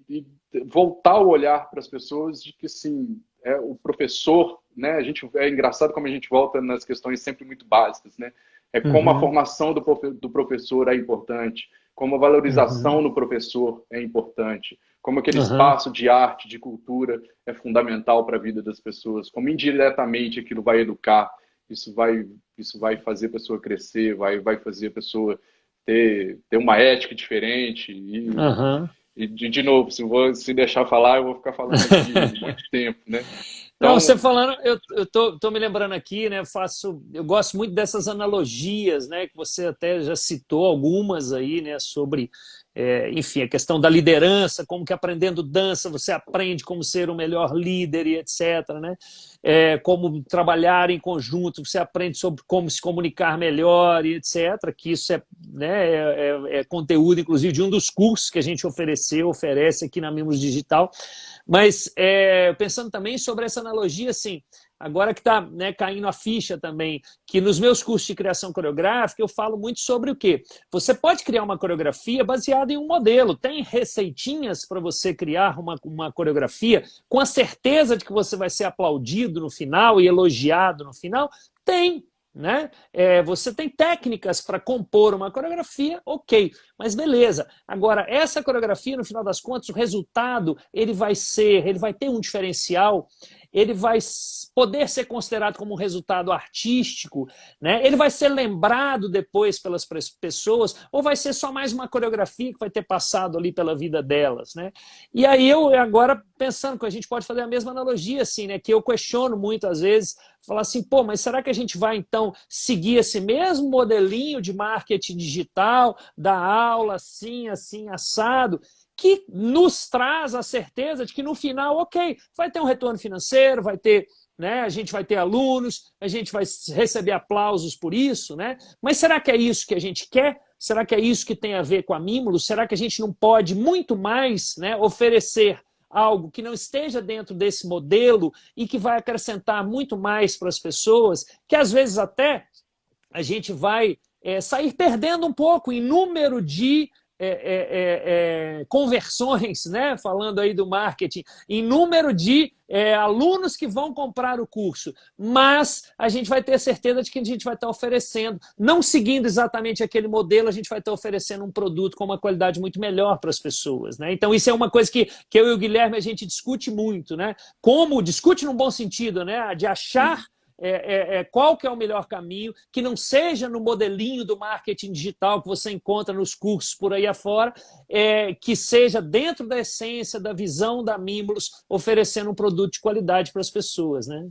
B: voltar o olhar para as pessoas de que, sim, o professor, né? É engraçado como a gente volta nas questões sempre muito básicas, né? É como a
A: Uhum.
B: formação do professor é importante, como a valorização
A: Uhum.
B: no professor é importante, como aquele
A: Aham.
B: espaço de arte, de cultura é fundamental para a vida das pessoas, como indiretamente aquilo vai educar, isso vai, isso vai fazer a pessoa crescer, vai fazer a pessoa ter uma ética diferente
A: Aham.
B: de novo, se deixar falar, eu vou ficar falando aqui muito tempo, né?
A: Não, você
B: Então,
A: falando, eu tô me lembrando aqui, né? Eu gosto muito dessas analogias, né? Que você até já citou algumas aí, né? Sobre, enfim, a questão da liderança, como que aprendendo dança você aprende como ser o melhor líder e etc, né? Como trabalhar em conjunto, você aprende sobre como se comunicar melhor e etc. Que isso né? É conteúdo, inclusive, de um dos cursos que a gente oferece aqui na Mimos Digital. Mas pensando também sobre essa analogia, assim, agora que está, né, caindo a ficha também, que nos meus cursos de criação coreográfica eu falo muito sobre o quê? Você pode criar uma coreografia baseada em um modelo. Tem receitinhas para você criar uma coreografia com a certeza de que você vai ser aplaudido no final e elogiado no final? Tem. Né? Você tem técnicas para compor uma coreografia, ok, mas beleza. Agora, essa coreografia, no final das contas, o resultado ele vai ter um diferencial, ele vai poder ser considerado como um resultado artístico, né? Ele vai ser lembrado depois pelas pessoas, ou vai ser só mais uma coreografia que vai ter passado ali pela vida delas, né? E aí eu agora pensando que a gente pode fazer a mesma analogia, assim, né? Que eu questiono muito às vezes, falar assim, pô, mas será que a gente vai então seguir esse mesmo modelinho de marketing digital, da aula assim, assim, assado, que nos traz a certeza de que no final, ok, vai ter um retorno financeiro, vai ter, né, a gente vai ter alunos, a gente vai receber aplausos por isso, né? Mas será que é isso que a gente quer? Será que é isso que tem a ver com a Mimulus? Será que a gente não pode muito mais, né, oferecer algo que não esteja dentro desse modelo e que vai acrescentar muito mais para as pessoas, que às vezes até a gente vai sair perdendo um pouco em número de conversões, né? Falando aí do marketing, em número de alunos que vão comprar o curso, mas a gente vai ter certeza de que a gente vai estar oferecendo, não seguindo exatamente aquele modelo, a gente vai estar oferecendo um produto com uma qualidade muito melhor para as pessoas, né? Então isso é uma coisa que eu e o Guilherme a gente discute muito, né? Como discute num bom sentido, né? De achar qual que é o melhor caminho, que não seja no modelinho do marketing digital que você encontra nos cursos por aí afora, que seja dentro da essência, da visão da Mimulus, oferecendo um produto de qualidade para as pessoas, né?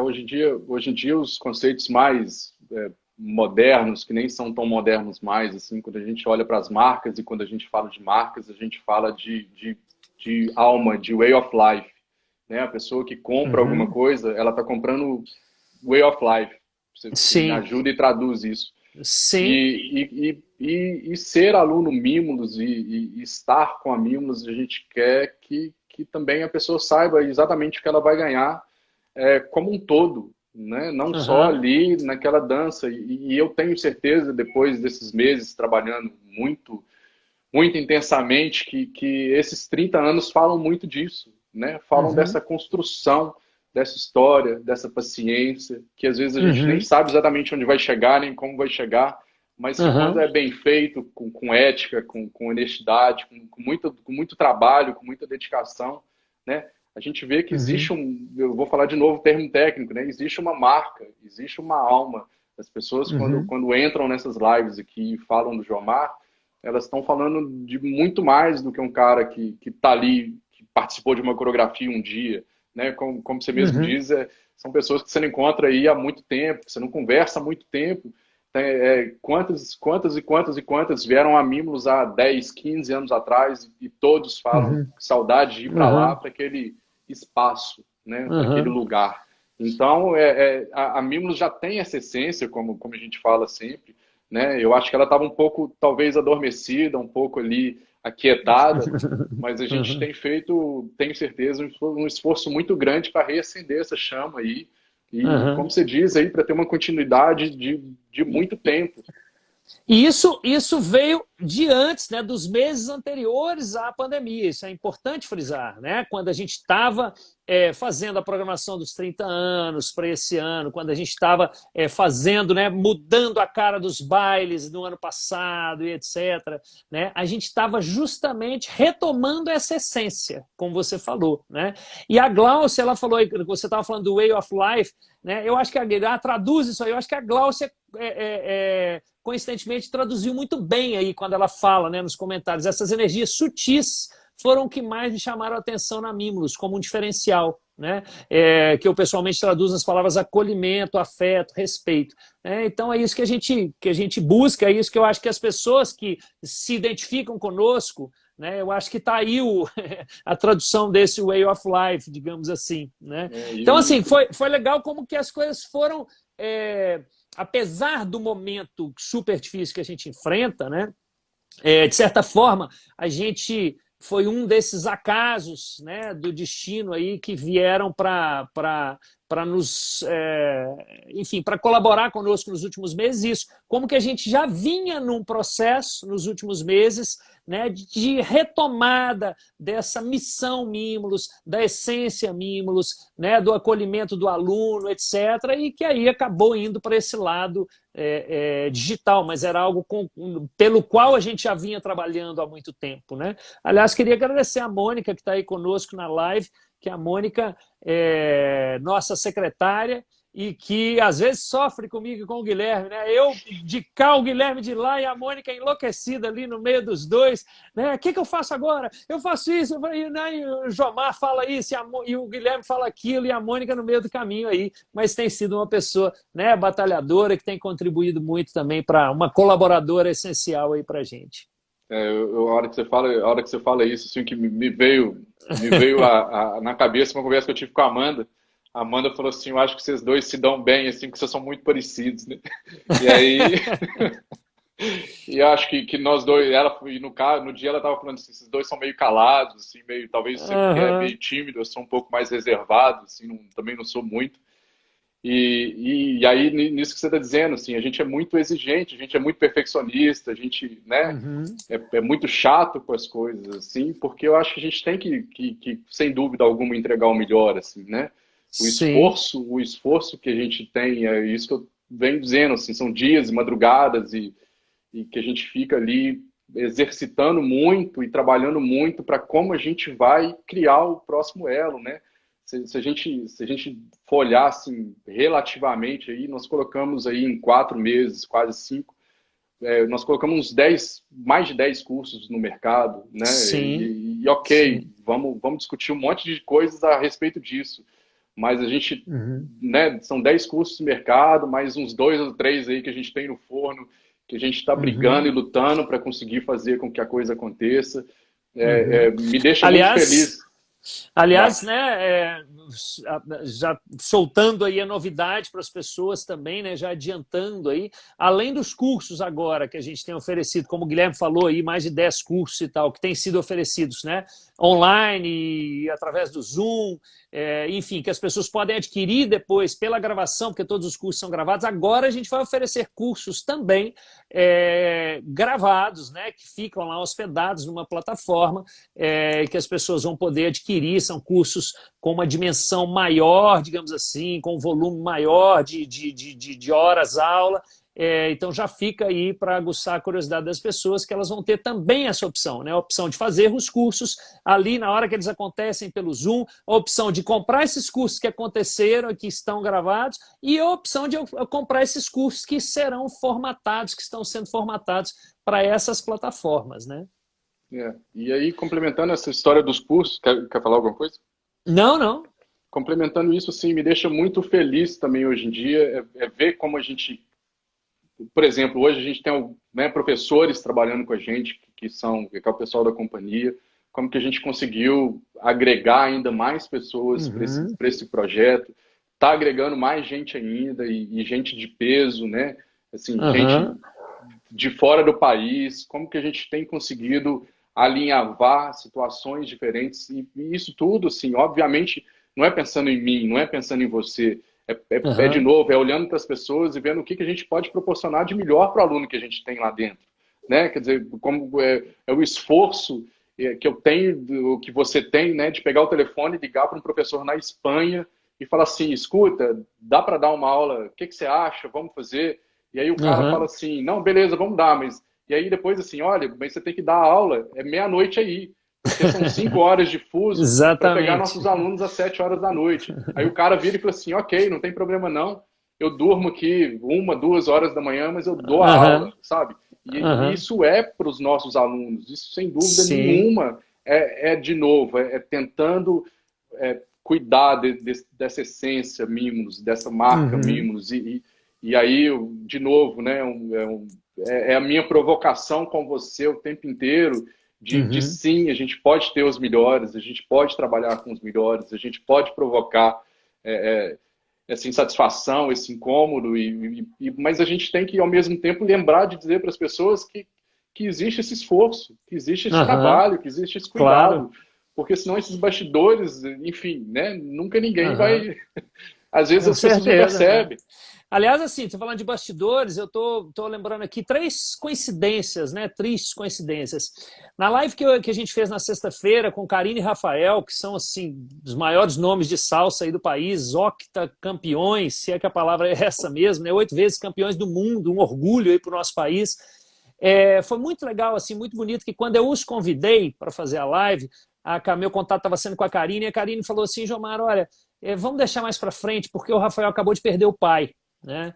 B: hoje em dia os conceitos mais modernos, que nem são tão modernos mais, assim, quando a gente olha para as marcas e quando a gente fala de marcas, a gente fala de alma, de way of life, né? A pessoa que compra alguma
A: Uhum.
B: coisa, ela está comprando way of life. Você me
A: Sim,
B: ajuda e traduz isso.
A: sim.
B: E ser aluno Mimulus e estar com a Mimulus, a gente quer que também a pessoa saiba exatamente o que ela vai ganhar como um todo, né? Não só
A: Uhum.
B: ali naquela dança. E eu tenho certeza, depois desses meses trabalhando muito, muito intensamente, que esses 30 anos falam muito disso, né? Falam
A: Uhum.
B: dessa construção, dessa história, dessa paciência, que às vezes a gente nem
A: Uhum.
B: sabe exatamente onde vai chegar, nem como vai chegar, mas que quando
A: Uhum.
B: é bem feito, com ética, com honestidade, com muito trabalho, com muita dedicação, né? A gente vê que existe
A: Uhum.
B: eu vou falar de novo o termo técnico, né? Existe uma marca, existe uma alma. As pessoas,
A: Uhum.
B: quando entram nessas lives aqui e falam do Jomar, elas estão falando de muito mais do que um cara que está ali, que participou de uma coreografia um dia, né? Como você mesmo
A: Uhum.
B: diz, são pessoas que você não encontra aí há muito tempo, que você não conversa há muito tempo. Quantas vieram a Mimos há 10, 15 anos atrás e todos falam
A: Uhum.
B: saudade de ir para lá,
A: Uhum.
B: para aquele espaço, né? Para aquele
A: Uhum.
B: lugar. Então, a Mimos já tem essa essência, como a gente fala sempre, né? Eu acho que ela estava um pouco, talvez, adormecida, um pouco ali aquietada, mas a gente tem feito, tenho certeza, um esforço muito grande para reacender essa chama aí. E, como você diz aí, para ter uma continuidade de muito tempo.
A: E isso veio de antes, né, dos meses anteriores à pandemia. Isso é importante frisar, né? Quando a gente estava fazendo a programação dos 30 anos para esse ano, quando a gente estava fazendo, né, mudando a cara dos bailes no ano passado e etc., né, a gente estava justamente retomando essa essência, como você falou, né? E a Glaucia, ela falou, você estava falando do Way of Life, né? Eu acho que ela traduz isso aí, eu acho que a Glaucia coincidentemente traduziu muito bem aí quando ela fala, né, nos comentários. Essas energias sutis foram o que mais me chamaram a atenção na Mimulus, como um diferencial, né? Que eu pessoalmente traduzo nas palavras acolhimento, afeto, respeito. Então é isso que a gente busca, é isso que eu acho que as pessoas que se identificam conosco, né, eu acho que está aí a tradução desse way of life, digamos assim, né? Então, assim, foi legal como que as coisas foram... apesar do momento super difícil que a gente enfrenta, né, de certa forma, a gente foi um desses acasos, né, do destino aí que vieram para nos, enfim, para colaborar conosco nos últimos meses. Isso, como que a gente já vinha num processo nos últimos meses, né, de retomada dessa missão Mimulus, da essência Mimulus, né, do acolhimento do aluno, etc., e que aí acabou indo para esse lado digital, mas era algo pelo qual a gente já vinha trabalhando há muito tempo, né? Aliás, queria agradecer a Mônica, que está aí conosco na live, que a Mônica é nossa secretária e que às vezes sofre comigo e com o Guilherme, né? Eu de cá, o Guilherme de lá e a Mônica enlouquecida ali no meio dos dois, né? O que eu faço agora? Eu faço isso, e o Jomar fala isso e o Guilherme fala aquilo e a Mônica no meio do caminho aí, mas tem sido uma pessoa, né, batalhadora que tem contribuído muito também para uma colaboradora essencial aí para a gente.
B: A hora que você fala isso, assim, que me veio na cabeça uma conversa que eu tive com a Amanda. A Amanda falou assim, eu acho que vocês dois se dão bem, assim, porque vocês são muito parecidos, né? E aí, e eu acho que nós dois, e no dia ela estava falando assim, esses dois são meio calados, assim, meio, talvez você que é meio tímido, eu sou um pouco mais reservado, assim, também não sou muito. E aí, nisso que você está dizendo, assim, a gente é muito exigente, a gente é muito perfeccionista, a gente, né, é muito chato com as coisas, assim, porque eu acho que a gente tem que sem dúvida alguma, entregar o melhor, assim, né?
A: Sim.
B: O esforço que a gente tem, é isso que eu venho dizendo, assim, são dias e madrugadas e que a gente fica ali exercitando muito e trabalhando muito para como a gente vai criar o próximo elo, né? Se a gente for olhar assim, relativamente, aí, nós colocamos aí em 4 meses, quase 5, nós colocamos mais de 10 cursos no mercado, né?
A: Sim.
B: E ok,
A: Sim.
B: vamos discutir um monte de coisas a respeito disso. Mas a gente, né, são 10 cursos no mercado, mais uns 2 ou 3 aí que a gente tem no forno, que a gente está brigando e lutando para conseguir fazer com que a coisa aconteça. Me deixa muito feliz.
A: Aliás, né, já soltando aí a novidade para as pessoas também, né, já adiantando aí, além dos cursos agora que a gente tem oferecido, como o Guilherme falou aí, mais de 10 cursos e tal, que têm sido oferecidos, né, online, através do Zoom, enfim, que as pessoas podem adquirir depois pela gravação, porque todos os cursos são gravados. Agora a gente vai oferecer cursos também gravados, né, que ficam lá hospedados numa plataforma que as pessoas vão poder adquirir. São cursos com uma dimensão maior, digamos assim, com um volume maior de horas aula. Então já fica aí para aguçar a curiosidade das pessoas que elas vão ter também essa opção, né? A opção de fazer os cursos ali na hora que eles acontecem pelo Zoom, a opção de comprar esses cursos que aconteceram, que estão gravados, e a opção de comprar esses cursos que serão formatados, que estão sendo formatados para essas plataformas, né?
B: E aí, complementando essa história dos cursos, quer falar alguma coisa?
A: Não, não.
B: Complementando isso, sim, me deixa muito feliz também hoje em dia, ver como a gente, por exemplo, hoje a gente tem, né, professores trabalhando com a gente, que é o pessoal da companhia, como que a gente conseguiu agregar ainda mais pessoas para esse projeto, está agregando mais gente ainda e gente de peso, né? Assim, gente
A: Aham.
B: de fora do país, como que a gente tem conseguido alinhavar situações diferentes e isso tudo, assim, obviamente, não é pensando em mim, não é pensando em você, é de
A: Aham.
B: novo, é olhando para as pessoas e vendo o que que a gente pode proporcionar de melhor para o aluno que a gente tem lá dentro, né? Quer dizer, como é o esforço que eu tenho, o que você tem, né, de pegar o telefone e ligar para um professor na Espanha e falar assim, escuta, dá para dar uma aula, o que que você acha? Vamos fazer? E aí o cara fala
A: Aham.
B: assim, não, beleza, vamos dar, mas... E aí depois assim, olha, mas você tem que dar a aula, é meia-noite aí, porque são 5 horas de fuso para pegar
A: Exatamente.
B: nossos alunos às 7 horas da noite. Aí o cara vira e fala assim, ok, não tem problema não, eu durmo aqui 1, 2 horas da manhã, mas eu dou a aula,
A: Aham.
B: sabe? E
A: Aham.
B: isso é para os nossos alunos, isso sem dúvida
A: Sim.
B: nenhuma de novo, tentando cuidar dessa essência Mimos, dessa marca
A: Uhum.
B: Mimos. E aí, de novo, né, é a minha provocação com você o tempo inteiro de
A: Uhum.
B: sim, a gente pode ter os melhores, a gente pode trabalhar com os melhores, a gente pode provocar essa insatisfação, esse incômodo, mas a gente tem que, ao mesmo tempo, lembrar de dizer para as pessoas que existe esse esforço, que existe esse
A: Aham.
B: trabalho, que existe esse
A: Claro.
B: cuidado, porque senão esses bastidores, enfim, né, nunca ninguém
A: Aham.
B: vai. Às vezes
A: Com
B: as pessoas não
A: certeza. É.
B: percebem.
A: Aliás, assim, você falando de bastidores, eu tô lembrando aqui três coincidências, né? Tristes coincidências. Na live que a gente fez na sexta-feira com Karine e Rafael, que são, assim, os maiores nomes de salsa aí do país, octacampeões, se é que a palavra é essa mesmo, né? 8 vezes campeões do mundo, um orgulho aí para o nosso país. Foi muito legal, assim, muito bonito, que quando eu os convidei para fazer a live, meu contato estava sendo com a Karine, e a Karine falou assim, Jomar, olha, vamos deixar mais para frente, porque o Rafael acabou de perder o pai, né?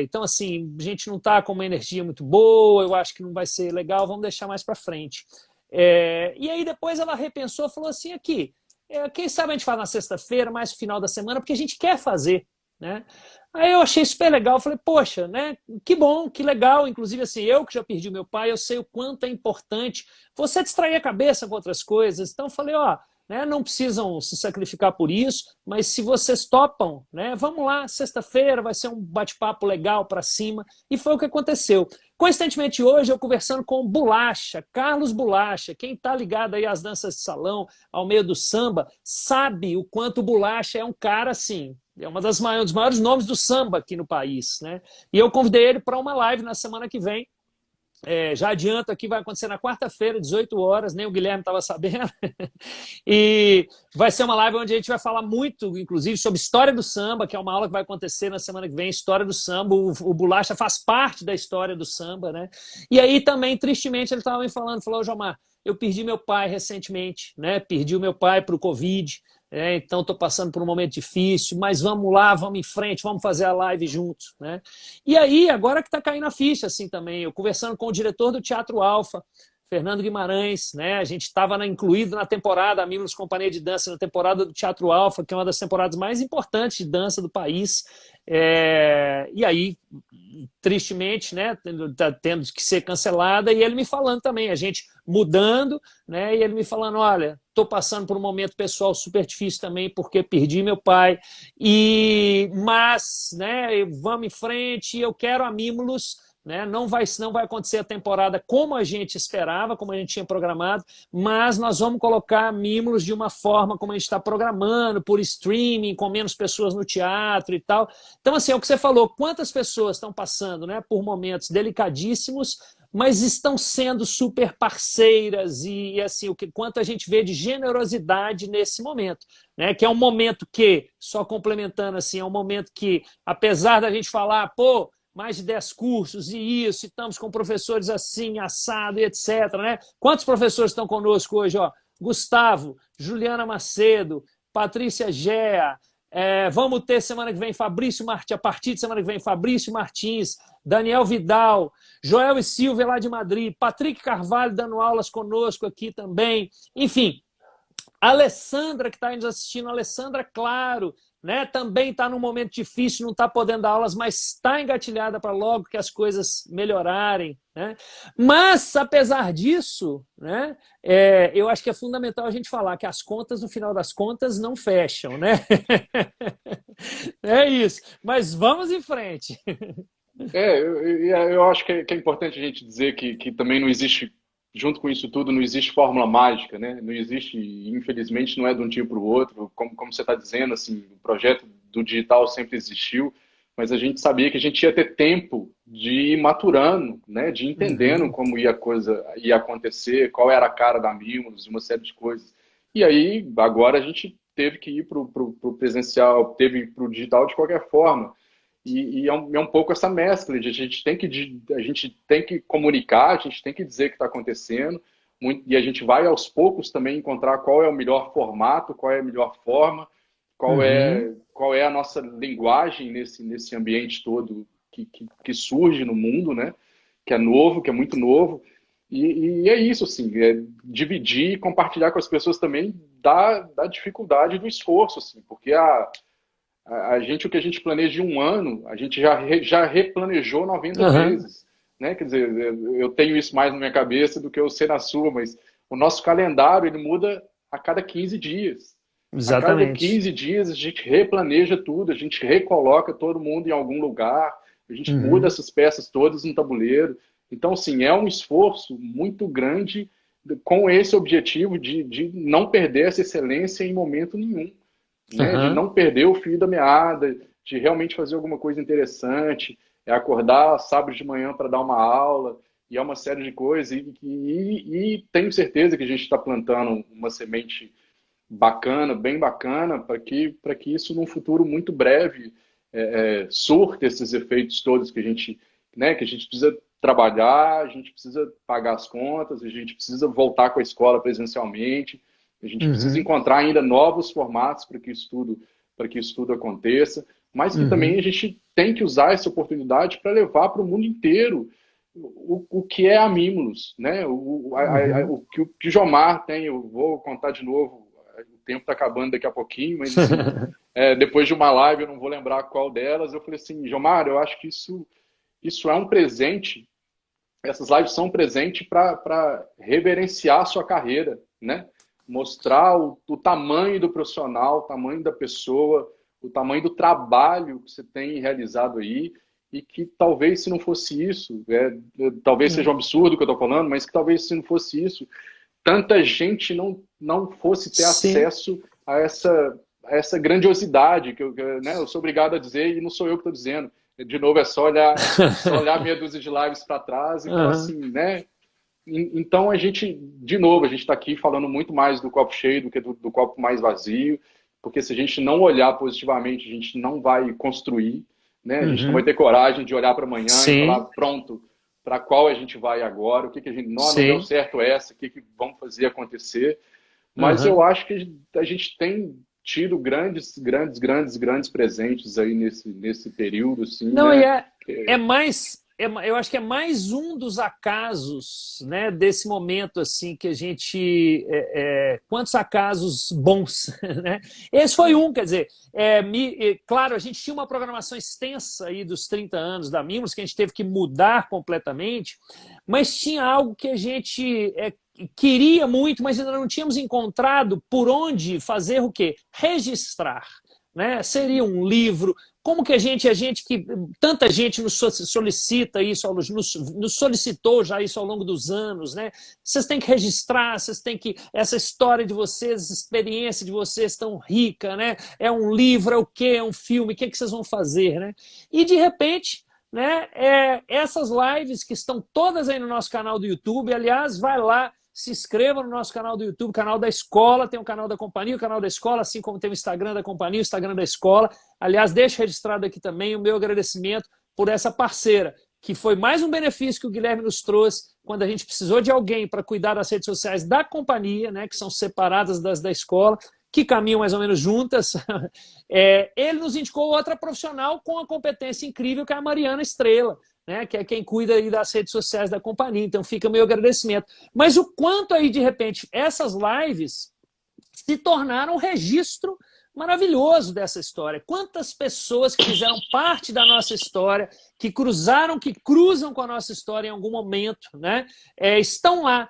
A: Então, assim, a gente não está com uma energia muito boa, eu acho que não vai ser legal, vamos deixar mais para frente. E aí depois ela repensou, falou assim, aqui, quem sabe a gente faz na sexta-feira, mais no final da semana, porque a gente quer fazer, né? Aí eu achei super legal, falei, poxa, né? Que bom, que legal. Inclusive, assim, eu que já perdi meu pai, eu sei o quanto é importante você distrair a cabeça com outras coisas. Então, eu falei, ó, né, não precisam se sacrificar por isso, mas se vocês topam, né, vamos lá, sexta-feira vai ser um bate-papo legal para cima. E foi o que aconteceu. Coincidentemente, hoje, eu conversando com o Bolacha, Carlos Bolacha, quem está ligado aí às danças de salão, ao meio do samba, sabe o quanto o Bolacha é um cara assim. É um dos maiores nomes do samba aqui no país, né? E eu convidei ele para uma live na semana que vem. Já adianto aqui, vai acontecer na quarta-feira, 18 horas, nem o Guilherme estava sabendo. E vai ser uma live onde a gente vai falar muito, inclusive, sobre história do samba, que é uma aula que vai acontecer na semana que vem, história do samba. O Bolacha faz parte da história do samba, né? E aí também, tristemente, ele estava me falou, Jomar, eu perdi meu pai recentemente, né? Perdi o meu pai para o Covid, então estou passando por um momento difícil, mas vamos lá, vamos em frente, vamos fazer a live juntos, né? E aí, agora que está caindo a ficha, assim, também, eu conversando com o diretor do Teatro Alfa, Fernando Guimarães, né? A gente estava incluído na temporada, a Mimos Companhia de Dança, na temporada do Teatro Alfa, que é uma das temporadas mais importantes de dança do país. E aí, tristemente, né, tá tendo que ser cancelada, e ele me falando também, a gente mudando, né, e ele me falando, olha, estou passando por um momento pessoal super difícil também, porque perdi meu pai, mas, né, vamos em frente, eu quero a Mimos, né, não vai acontecer a temporada como a gente esperava, como a gente tinha programado, mas nós vamos colocar Mimos de uma forma como a gente está programando, por streaming, com menos pessoas no teatro e tal. Então, assim, é o que você falou, quantas pessoas estão passando, né, por momentos delicadíssimos, mas estão sendo super parceiras e assim, quanto a gente vê de generosidade nesse momento, né, que é um momento que, só complementando assim, é um momento que, apesar da gente falar, pô, mais de 10 cursos e isso, e estamos com professores assim, assado e etc, né? Quantos professores estão conosco hoje, ó? Gustavo, Juliana Macedo, Patrícia Gea, vamos ter semana que vem Fabrício Martins, a partir de semana que vem Fabrício Martins, Daniel Vidal, Joel e Silvia lá de Madrid, Patrick Carvalho dando aulas conosco aqui também, enfim, a Alessandra que está nos assistindo, a Alessandra Claro, né? Também está num momento difícil, não está podendo dar aulas, mas está engatilhada para logo que as coisas melhorarem, né? Mas, apesar disso, né, eu acho que é fundamental a gente falar que as contas, no final das contas, não fecham, né? É isso. Mas vamos em frente.
B: Eu acho que é importante a gente dizer que também não existe, junto com isso tudo, não existe fórmula mágica, né? Não existe, infelizmente, não é de um dia para o outro. Como você está dizendo, assim, o projeto do digital sempre existiu, mas a gente sabia que a gente ia ter tempo de ir maturando, né? De ir entendendo como a coisa ia acontecer, qual era a cara da Mimos, uma série de coisas. E aí, agora a gente teve que ir para o presencial, teve que ir para o digital de qualquer forma. É um pouco essa mescla de a gente tem que comunicar, a gente tem que dizer o que está acontecendo, e a gente vai aos poucos também encontrar qual é o melhor formato, qual é a melhor forma, qual é a nossa linguagem nesse ambiente todo que surge no mundo, né? Que é novo, que é muito novo. E é isso, assim, dividir e compartilhar com as pessoas também da dificuldade do esforço, assim, porque o que a gente planeja em um ano, a gente já replanejou 90
A: Uhum.
B: vezes, né? Quer dizer, eu tenho isso mais na minha cabeça do que eu sei na sua, mas o nosso calendário, ele muda a cada 15 dias. A cada
A: Exatamente.
B: 15 dias a gente replaneja tudo, a gente recoloca todo mundo em algum lugar, a gente muda
A: Uhum.
B: essas peças todas no tabuleiro. Então, sim, é um esforço muito grande com esse objetivo de não perder essa excelência em momento nenhum, né? De
A: Uhum.
B: não perder o fio da meada, de realmente fazer alguma coisa interessante, acordar sábado de manhã para dar uma aula, e é uma série de coisas. E tenho certeza que a gente está plantando uma semente bacana, bem bacana, para que isso num futuro muito breve surta esses efeitos todos que a gente, né, que a gente precisa trabalhar, a gente precisa pagar as contas, a gente precisa voltar com a escola presencialmente, a gente precisa
A: Uhum.
B: encontrar ainda novos formatos para que isso tudo aconteça, mas que também a
A: Uhum.
B: gente tem que usar essa oportunidade para levar para o mundo inteiro o que é a Mimulus, né?
A: Uhum.
B: O que o Jomar tem, eu vou contar de novo, o tempo está acabando daqui a pouquinho, mas assim, depois de uma live, eu não vou lembrar qual delas, eu falei assim, Jomar, eu acho que isso é um presente, essas lives são um presente para reverenciar a sua carreira, né? Mostrar o tamanho do profissional, o tamanho da pessoa, o tamanho do trabalho que você tem realizado aí, e que talvez se não fosse isso, talvez seja um absurdo o que eu estou falando, mas que talvez se não fosse isso, tanta gente não fosse ter
A: Sim.
B: acesso a essa grandiosidade né, eu sou obrigado a dizer, e não sou eu que estou dizendo. De novo, é só olhar meia dúzia de lives para trás e falar
A: Uhum.
B: assim, né? Então de novo, a gente está aqui falando muito mais do copo cheio do que do copo mais vazio, porque se a gente não olhar positivamente, a gente não vai construir, né? A gente não vai
A: Uhum.
B: ter coragem de olhar para amanhã e falar,
A: Sim.
B: pronto, para qual a gente vai agora, o que a gente, não deu
A: Sim.
B: certo essa, o que vamos fazer acontecer. Mas eu
A: Uhum.
B: acho que a gente tem tido grandes presentes aí nesse período, assim,
A: Não, e
B: né?
A: é mais, eu acho que é mais um dos acasos, né, desse momento assim que a gente, quantos acasos bons, né? Esse foi
B: É,
A: um, quer dizer, claro, a gente tinha uma programação extensa aí dos 30 anos da Mimos, que a gente teve que mudar completamente, mas tinha algo que a gente queria muito, mas ainda não tínhamos encontrado por onde fazer o quê? Registrar. Né? Seria um livro, como que a gente que tanta gente nos solicita isso, nos solicitou já isso ao longo dos anos, né? Vocês têm que registrar, vocês têm que essa história de vocês, essa experiência de vocês tão rica, né? É um livro, é o quê? É um filme, o que vocês vão fazer, né? E de repente, né? Essas lives que estão todas aí no nosso canal do YouTube, aliás, vai lá, se inscreva no nosso canal do YouTube, canal da escola, tem o canal da companhia, o canal da escola, assim como tem o Instagram da companhia, o Instagram da escola. Aliás, deixo registrado aqui também o meu agradecimento por essa parceira, que foi mais um benefício que o Guilherme nos trouxe quando a gente precisou de alguém para cuidar das redes sociais da companhia, né, que são separadas das da escola, que caminham mais ou menos juntas. Ele nos indicou outra profissional com a competência incrível, que é a Mariana Estrela, né, que é quem cuida aí das redes sociais da companhia. Então fica meu agradecimento. Mas o quanto aí, de repente, essas lives se tornaram registro, maravilhoso dessa história. Quantas pessoas que fizeram parte da nossa história, que cruzaram, que cruzam com a nossa história em algum momento, né? Estão lá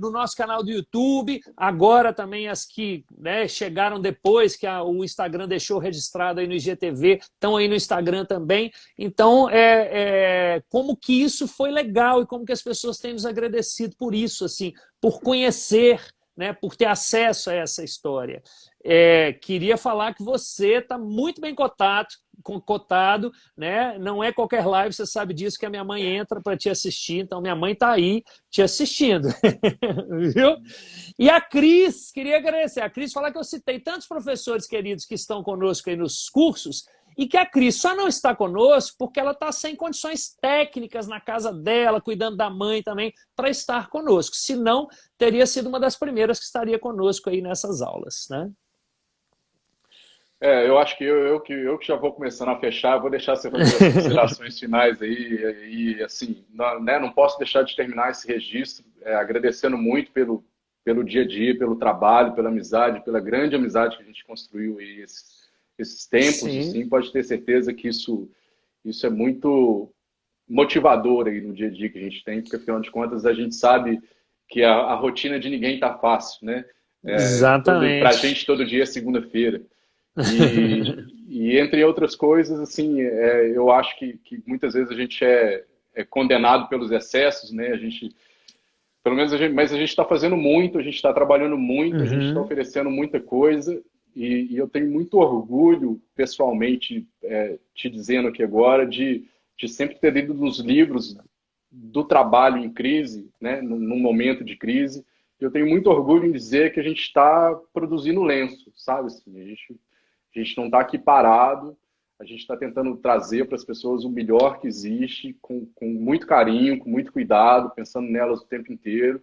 A: no nosso canal do YouTube, agora também as que, né, chegaram depois, que o Instagram deixou registrado aí no IGTV, estão aí no Instagram também. Então, como que isso foi legal e como que as pessoas têm nos agradecido por isso, assim, por conhecer, né, por ter acesso a essa história. Queria falar que você está muito bem cotado, né? Não é qualquer live, você sabe disso, que a minha mãe entra para te assistir, então minha mãe está aí te assistindo. Viu? E a Cris, queria agradecer. A Cris falar que eu citei tantos professores queridos que estão conosco aí nos cursos, e que a Cris só não está conosco porque ela está sem condições técnicas na casa dela, cuidando da mãe também, para estar conosco. Senão, teria sido uma das primeiras que estaria conosco aí nessas aulas, né?
B: Eu acho que eu que já vou começando a fechar, vou deixar você fazer as considerações finais aí, e assim, não, né, não posso deixar de terminar esse registro, agradecendo muito pelo dia a dia, pelo trabalho, pela amizade, pela grande amizade que a gente construiu aí esses tempos,
A: Sim.
B: assim, pode ter certeza que isso é muito motivador aí no dia a dia que a gente tem, porque afinal de contas a gente sabe que a rotina de ninguém tá fácil, né? Pra
A: Exatamente.
B: gente todo dia é segunda-feira. E entre outras coisas, assim, eu acho que muitas vezes a gente é condenado pelos excessos, né? A gente, pelo menos mas a gente está fazendo muito, a gente está trabalhando muito, a gente está
A: Uhum.
B: oferecendo muita coisa, e eu tenho muito orgulho, pessoalmente, te dizendo aqui agora, de sempre ter lido nos livros do trabalho em crise, né? Num momento de crise. Eu tenho muito orgulho em dizer que a gente está produzindo lenço, sabe? Assim, a gente não está aqui parado, a gente está tentando trazer para as pessoas o melhor que existe, com muito carinho, com muito cuidado, pensando nelas o tempo inteiro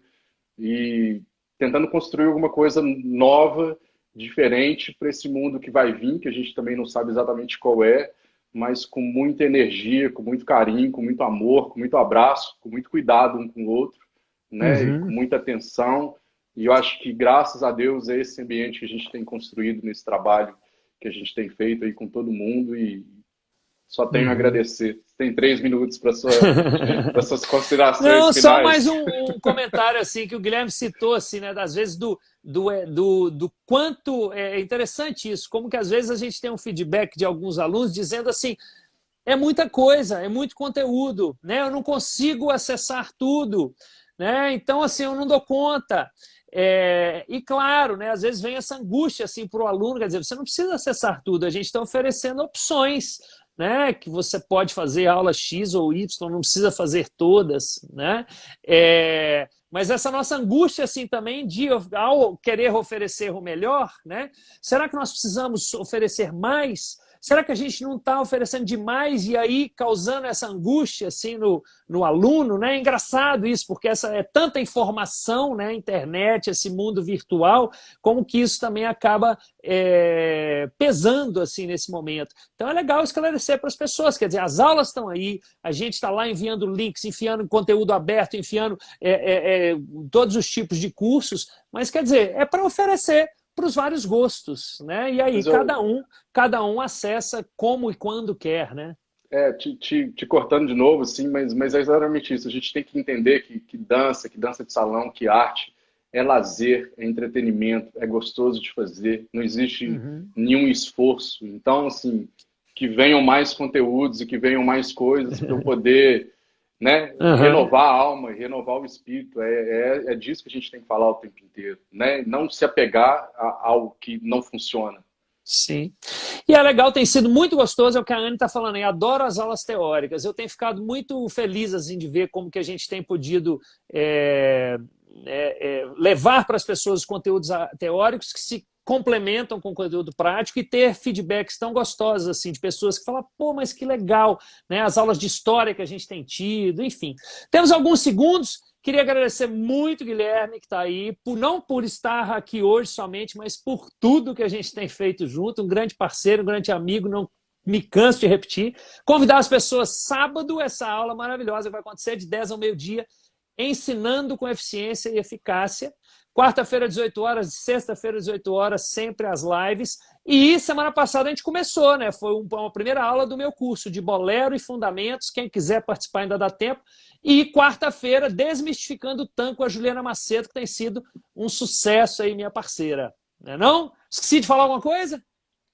B: e tentando construir alguma coisa nova, diferente para esse mundo que vai vir, que a gente também não sabe exatamente qual é, mas com muita energia, com muito carinho, com muito amor, com muito abraço, com muito cuidado um com o outro, né? E com
A: Uhum.
B: muita atenção. E eu acho que, graças a Deus, é esse ambiente que a gente tem construído nesse trabalho que a gente tem feito aí com todo mundo, e só tenho a
A: Uhum.
B: agradecer. Você tem 3 minutos para suas considerações
A: Não, só mais
B: finais.
A: um comentário assim que o Guilherme citou, assim, né? Das vezes do quanto é interessante isso, como que às vezes a gente tem um feedback de alguns alunos dizendo assim, é muita coisa, é muito conteúdo, né? Eu não consigo acessar tudo, né? Então, assim, eu não dou conta. E claro, né, às vezes vem essa angústia assim, para o aluno, quer dizer, você não precisa acessar tudo, a gente está oferecendo opções, né, que você pode fazer aula X ou Y, não precisa fazer todas, né? Mas essa nossa angústia assim também de ao querer oferecer o melhor, né? Será que nós precisamos oferecer mais? Será que a gente não está oferecendo demais e aí causando essa angústia assim no aluno, né? É engraçado isso, porque essa é tanta informação, né? Internet, esse mundo virtual, como que isso também acaba pesando assim nesse momento. Então é legal esclarecer para as pessoas, quer dizer, as aulas estão aí, a gente está lá enviando links, enfiando conteúdo aberto, enfiando todos os tipos de cursos, mas quer dizer, é para oferecer para os vários gostos, né? E aí
B: Mas eu,
A: cada um acessa como e quando quer, né?
B: te cortando de novo, assim, mas é exatamente isso. A gente tem que entender que dança de salão, que arte é lazer, é entretenimento, é gostoso de fazer, não existe
A: Uhum.
B: nenhum esforço. Então, assim, que venham mais conteúdos e que venham mais coisas para eu poder, né,
A: Uhum.
B: renovar a alma, renovar o espírito. É disso que a gente tem que falar o tempo inteiro, né? Não se apegar a algo que não funciona.
A: Sim. E é legal, tem sido muito gostoso, é o que a Anne está falando aí, adoro as aulas teóricas. Eu tenho ficado muito feliz assim, de ver como que a gente tem podido levar para as pessoas os conteúdos teóricos que se complementam com o conteúdo prático e ter feedbacks tão gostosos assim de pessoas que falam, pô, mas que legal, né? As aulas de história que a gente tem tido, enfim. Temos alguns segundos. Queria agradecer muito, Guilherme, que está aí, não por estar aqui hoje somente, mas por tudo que a gente tem feito junto. Um grande parceiro, um grande amigo, não me canso de repetir. Convidar as pessoas sábado, essa aula maravilhosa que vai acontecer de 10 ao meio-dia. ensinando com eficiência e eficácia. Quarta-feira, 18 horas, sexta-feira, 18 horas, sempre as lives. E semana passada a gente começou, né? Foi uma primeira aula do meu curso de Bolero e Fundamentos. Quem quiser participar ainda dá tempo. E quarta-feira, Desmistificando o Tango com a Juliana Macedo, que tem sido um sucesso aí, minha parceira. Não é não? Esqueci de falar alguma coisa?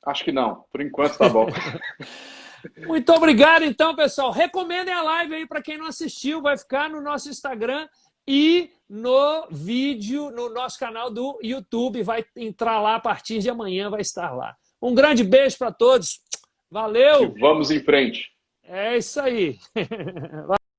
B: Acho que não. Por enquanto tá bom.
A: Muito obrigado, então, pessoal. Recomendem a live aí para quem não assistiu. Vai ficar no nosso Instagram e no vídeo, no nosso canal do YouTube. Vai entrar lá a partir de amanhã, vai estar lá. Um grande beijo para todos.
B: E
A: Valeu!
B: vamos em frente.
A: É isso aí.